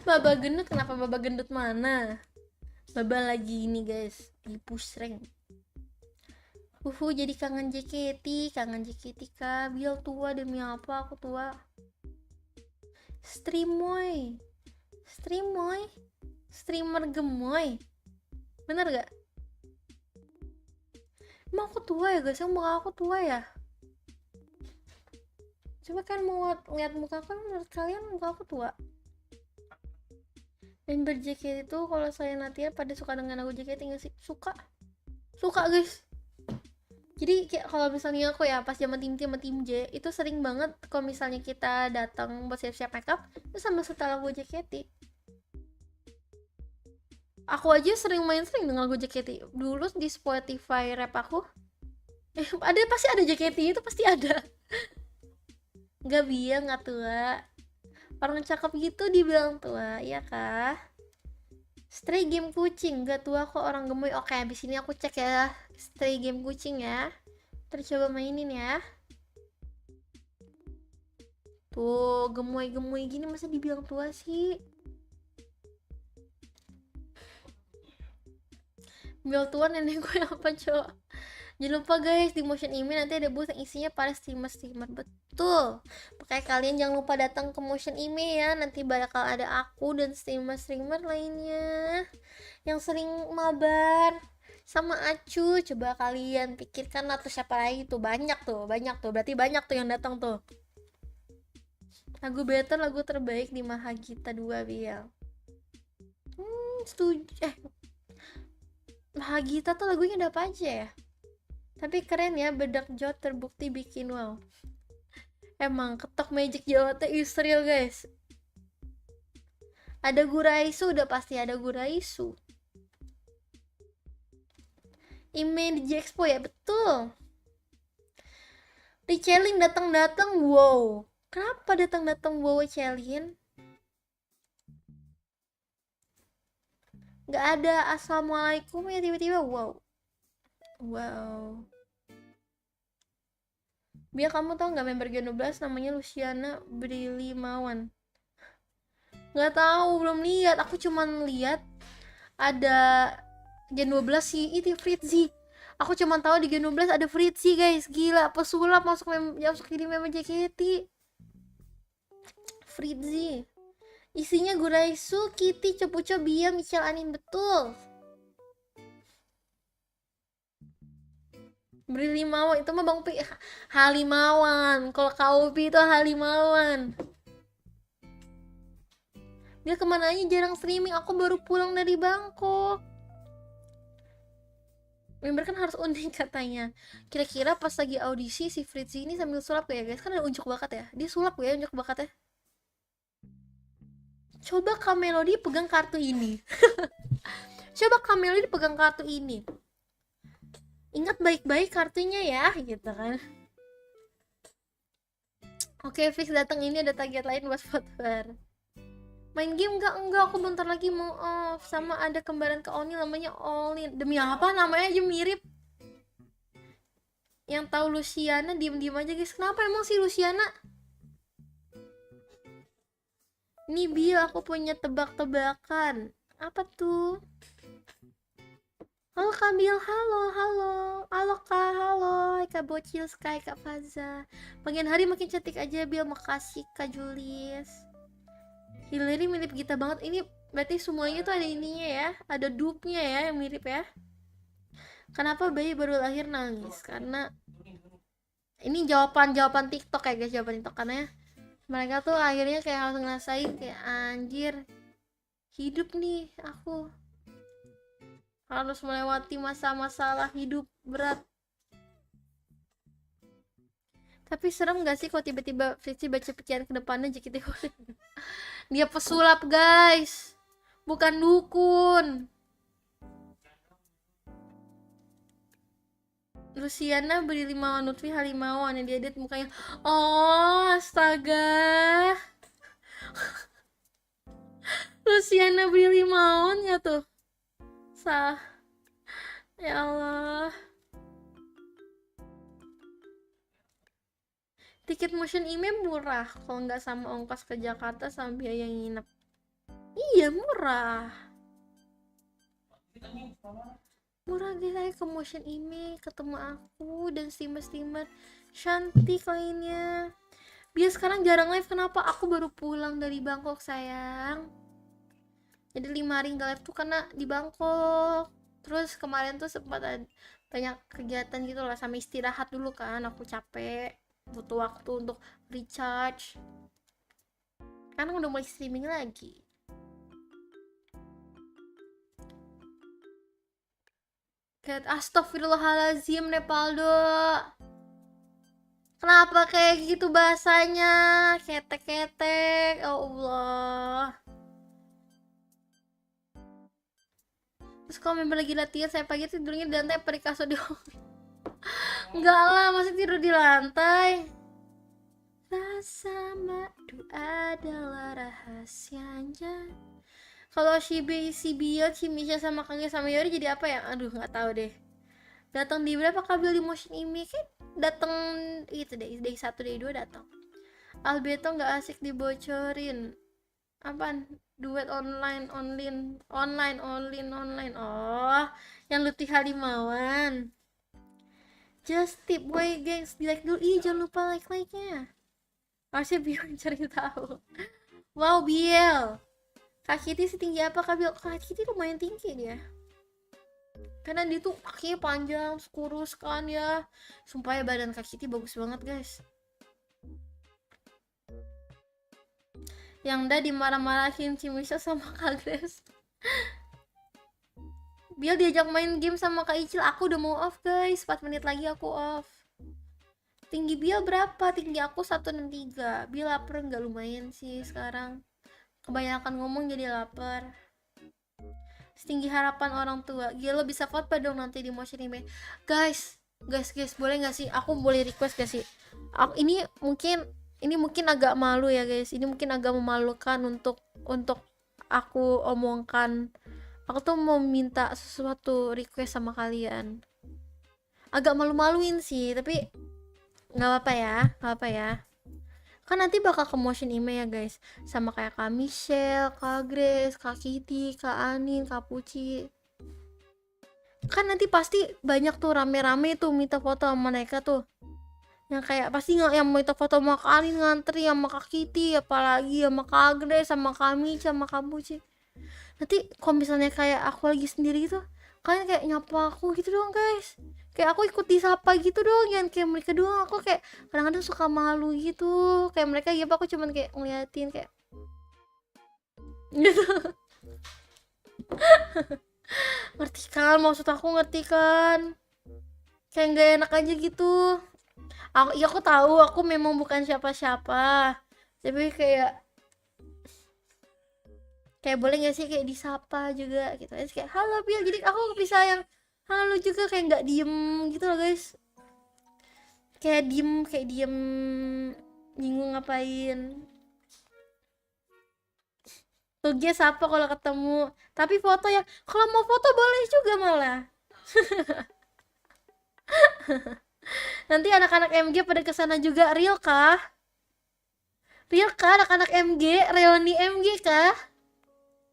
A: Baba gendut, kenapa baba gendut mana? Baba lagi ini guys, di push rank. Jadi kangen JKT kak. Biar tua, demi apa aku tua? Streamoy, streamer gemoy. Bener gak? Emang aku tua ya guys? Emang muka aku tua ya? Coba kan mau lihat muka aku, menurut kalian muka aku tua? Member JKT itu kalau saya latihan pada suka dengan lagu JKT nggak sih? Suka guys. Jadi kayak kalau misalnya aku ya pas zaman tim J itu sering banget kalau misalnya kita datang buat siap-siap makeup itu sambil setel lagu JKT. Aku aja sering dengan lagu JKT. Dulu di Spotify rap aku pasti ada JKT, itu pasti ada. Nggak biang, nggak tua. Orang cakep gitu dibilang tua, iya kah? Stray game kucing, gak tua kok, orang gemoy. Oke, abis ini aku cek ya Stray game kucing ya. Terus coba mainin ya. Tuh, gemoy gini masa dibilang tua sih? Bilang tua nenek gue apa cowok? Jangan lupa guys, di Motion Email nanti ada booth yang isinya para streamer. Betul. Makanya kalian jangan lupa datang ke Motion Email ya. Nanti bakal ada aku dan streamer lainnya yang sering mabar sama Acu. Coba kalian pikirkan atau siapa lagi tuh. Banyak tuh. Berarti banyak tuh yang datang tuh. Lagu better, lagu terbaik di Mahagita 2 Bial. Setuju. Mahagita tuh lagunya ada apa aja ya? Tapi keren ya, bedak Jawa terbukti bikin wow. Emang ketok magic Jawa teh Israel guys. Ada Guraisu, udah pasti ada Guraisu. Email di Expo ya, betul. Richelin datang wow. Kenapa datang wow Richelin? Gak ada assalamualaikum ya tiba-tiba wow. Biar kamu tau nggak member G12 namanya Luciana Brilimawan? Nggak tahu, belum lihat. Aku cuman lihat ada Gen12 sih itu Fritzy. Aku cuman tahu di Gen12 ada Fritzy guys. Gila, pesulap masuk jadi member JKT. Fritzy. Isinya Guraisu, Kitty, Cepuco, Bia, Michelle, Anin, betul. Brilimawan itu mah Bang Pi Halimawan. Kalau Kaupi itu Halimawan. Dia kemana aja jarang streaming. Aku baru pulang dari Bangkok. Member kan harus unik katanya. Kira-kira pas lagi audisi si Fritzy ini sambil sulap gak ya guys? Kan ada unjuk bakat ya. Dia sulap gak ya unjuk bakatnya? Coba Kak Melody pegang kartu ini. Coba Kak Melody pegang kartu ini. Ingat baik-baik kartunya ya, gitu kan. Oke, fix datang, ini ada target lain buat fotower. Main game enggak, aku bentar lagi mau off. Sama ada kembaran ke Oni namanya Olin. Demi apa namanya aja mirip. Yang tahu Luciana diem-diem aja guys. Kenapa emang sih Luciana? Nih Bill, aku punya tebak-tebakan. Apa tuh? Halo Kak Bill, halo. Halo Kak, halo. Kak Bocil, Sky, Kak Faza. Bagian hari makin cantik aja Bill, makasih Kak Julius. Hillary mirip Gita banget. Ini berarti semuanya tuh ada ininya ya. Ada dupe-nya ya yang mirip ya. Kenapa bayi baru lahir nangis? Karena ini jawaban TikTok ya guys, jawaban TikTok karena ya mereka tuh akhirnya kayak harus ngerasain kayak anjir, hidup nih aku harus melewati masa-masalah hidup berat. Tapi serem gak sih kalau tiba-tiba Fritzy baca pecahan ke depannya JKT? Dia pesulap guys, bukan dukun. Luciana beri 5 Lutfi Halimawan yang diedit mukanya. Oh, astaga. Luciana beri 5 ya tuh. Sah. Ya Allah. Tiket motion IME murah kalau nggak sama ongkos ke Jakarta sama biaya nginep. Iya, murah. Murah guys, ayo ke motion IME ketemu aku dan steamer-steamer cantik lainnya. Biar sekarang jarang live, kenapa? Aku baru pulang dari Bangkok sayang. Jadi 5 hari nggak live tuh karena di Bangkok. Terus kemarin tuh sempat banyak kegiatan gitu lah, sama istirahat dulu kan, aku capek, butuh waktu untuk recharge. Karena udah mulai streaming lagi. Astagfirullahaladzim Nepaldo. Kenapa kayak gitu bahasanya? Ketek-ketek, ya Allah. Terus kalau member lagi latihan, saya pagi tidurnya di lantai apa di kasur di Enggak lah, masih tidur di lantai. Rasa madu adalah rahasianya. Kalau si Biel, si Misha sama Kangge sama Yori jadi apa ya? Aduh, nggak tahu deh. Datang di berapa kabel di motion ini kan? Datang itu deh, day 1 day 2 datang. Albeto nggak asik dibocorin. Apaan? Duet online. Oh, yang Lutfi Halimawan. Just tip boy gengs, di like dulu. Ih, jangan lupa like-nya. Harusnya Biel cari tahu. Wow, Biel. Kak Kitty setinggi apa Kak Biel? Kak Kitty lumayan tinggi dia. Karena dia tuh kakinya panjang, kurus kan ya. Sumpah ya, badan Kak Kitty bagus banget guys. Yang udah dimarah-marahin Cimisha sama Kak Grace. Biel diajak main game sama Kak Icil. Aku udah mau off guys, 4 menit lagi aku off. Tinggi Biel berapa? Tinggi aku 163. Biel lapar nggak? Lumayan sih sekarang. Kebanyakan ngomong jadi lapar. Setinggi harapan orang tua. Gila, lo bisa vote dong nanti di motion anime. Guys, boleh nggak sih? Aku boleh request gak sih? Ini mungkin agak malu ya guys. Ini mungkin agak memalukan untuk aku omongkan. Aku tuh mau minta sesuatu request sama kalian. Agak malu-maluin sih, tapi nggak apa-apa ya. Kan nanti bakal ke motion IME ya guys, sama kayak Kak Michelle, Kak Grace, Kak Kitty, Kak Anin, Kak Puci. Kan nanti pasti banyak tuh rame-rame tuh minta foto sama mereka tuh. Yang kayak pasti yang minta foto sama Kak Anin ngantri sama Kak Kitty, apalagi sama Kak Grace, sama Kak Micha, sama Kak Puci. Nanti kalau misalnya kayak aku lagi sendiri gitu, kalian kayak nyapa aku gitu dong guys. Kayak aku ikut disapa gitu dong, jangan kayak mereka doang. Aku kayak kadang-kadang suka malu gitu. Kayak mereka ya, aku cuman kayak ngeliatin kayak gitu. Ngerti kan maksud aku, ngerti kan? Kayak nggak enak aja gitu. Aku tahu aku memang bukan siapa-siapa, tapi kayak boleh gak sih kayak disapa juga gitu. Terus kayak halo Biel, jadi aku bisa yang halo juga, kayak nggak diem gitu loh guys. Kayak diem bingung ngapain. Tuh dia sapa kalau ketemu, tapi foto ya, kalau mau foto boleh juga malah. Nanti anak-anak MG pada kesana juga. Real kah anak-anak MG reuni MG kah?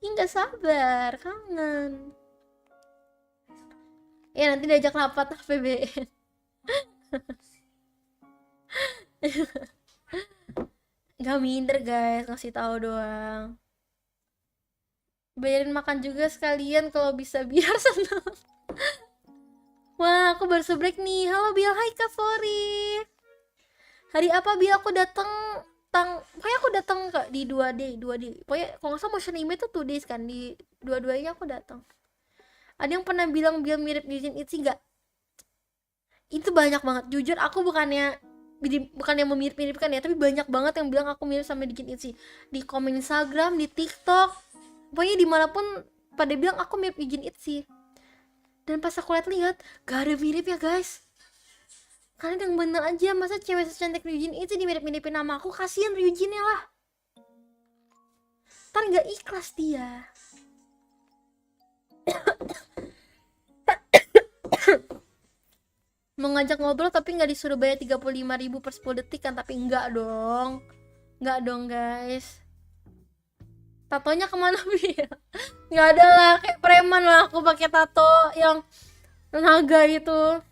A: Ih, nggak sabar, kangen. Ya nanti diajak rapat APBN. Gak minder guys, ngasih tahu doang. Bayarin makan juga sekalian kalau bisa biar seneng. Wah, aku baru break nih. Halo Biel, hai Kak Fori. Hari apa Biel aku datang? Pokoknya aku datang kak di 2D. Pokoknya kalau nggak salah motion anime tuh 2 days kan, di dua-duanya aku datang. Ada yang pernah bilang Biel mirip Yujin Itzy nggak? Itu banyak banget. Jujur aku bukannya memirip-miripkan ya, tapi banyak banget yang bilang aku mirip sama Yujin Itzy. Di komen Instagram, di TikTok, pokoknya dimanapun pada bilang aku mirip Yujin Itzy. Dan pas aku lihat gak ada mirip ya guys. Kalian yang bener aja, masa cewek secantik Ryujin itu dimirip-miripin nama aku? Kasihan Ryujinnya lah. Ntar gak ikhlas dia. Mau ngajak ngobrol tapi nggak disuruh bayar 35.000 per 10 detik kan, tapi enggak dong guys. Tatonya kemana Bil? Nggak ada lah, kayak preman lah aku pakai tato yang naga itu.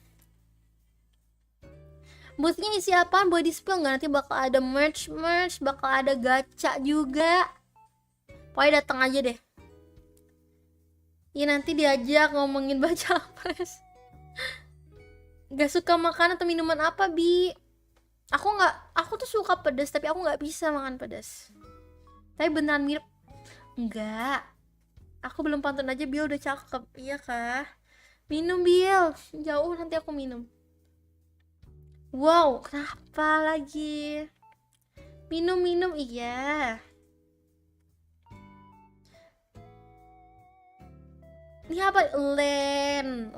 A: Boothnya isi apaan? Body spill nggak? Nanti bakal ada merch, bakal ada gacha juga. Pokoknya datang aja deh. Ya nanti diajak ngomongin baca pres. Gak suka makan atau minuman apa, Bi? Aku tuh suka pedas, tapi aku nggak bisa makan pedas. Tapi beneran mirip. Enggak. Aku belum pantun aja, Bill udah cakep. Iya kah? Minum, Bill. Jauh nanti aku minum. Wow, kenapa lagi? Minum, iya. Ini apa? Len.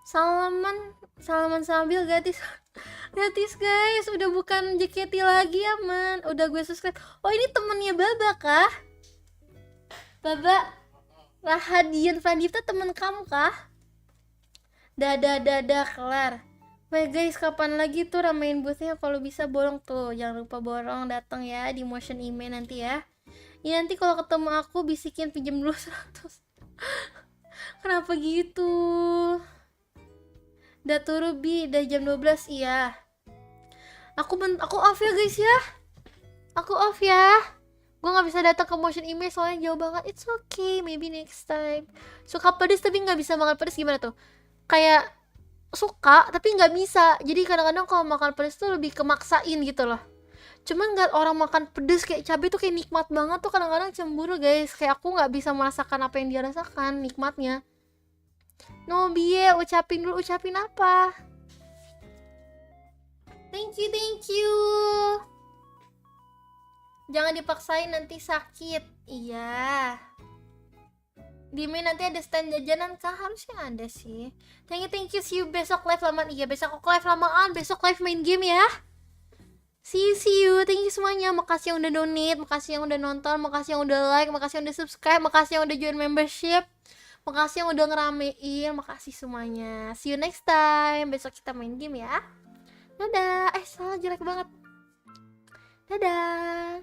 A: Salaman sambil gratis. Gratis guys, udah bukan JKT lagi ya man. Udah gue subscribe. Oh ini temennya Baba kah? Baba Rahadian Pradipta temen kamu kah? Dadah kelar. Weh guys, kapan lagi tuh ramein boothnya? Kalau bisa borong tuh, jangan lupa borong, datang ya di motion email nanti ya. Ya nanti kalau ketemu aku bisikin pinjem dulu 100. Kenapa gitu? Udah turu Bi, udah jam 12 iya. Aku off ya guys ya. Aku off ya. Gue nggak bisa datang ke motion email soalnya jauh banget. It's okay, maybe next time. Suka pedes tapi nggak bisa makan pedes gimana tuh? Kayak suka tapi nggak bisa. Jadi kadang-kadang kalau makan pedes tuh lebih kemaksain gitu loh. Cuman nggak orang makan pedes kayak cabai tuh kayak nikmat banget tuh, kadang-kadang cemburu guys. Kayak aku nggak bisa merasakan apa yang dia rasakan nikmatnya. No Bie, ucapin apa? Thank you. Jangan dipaksain nanti sakit. Iya. Di main nanti ada stand jajanan kah? Harusnya ada sih. Thank you. See you besok live lamaan. Iya, besok aku live lamaan. Besok live main game ya. See you. Thank you semuanya. Makasih yang udah donate, makasih yang udah nonton, makasih yang udah like, makasih yang udah subscribe, makasih yang udah join membership. Makasih yang udah ngeramein, makasih semuanya. See you next time. Besok kita main game ya. Dadah. Salah jelek banget. Dadah.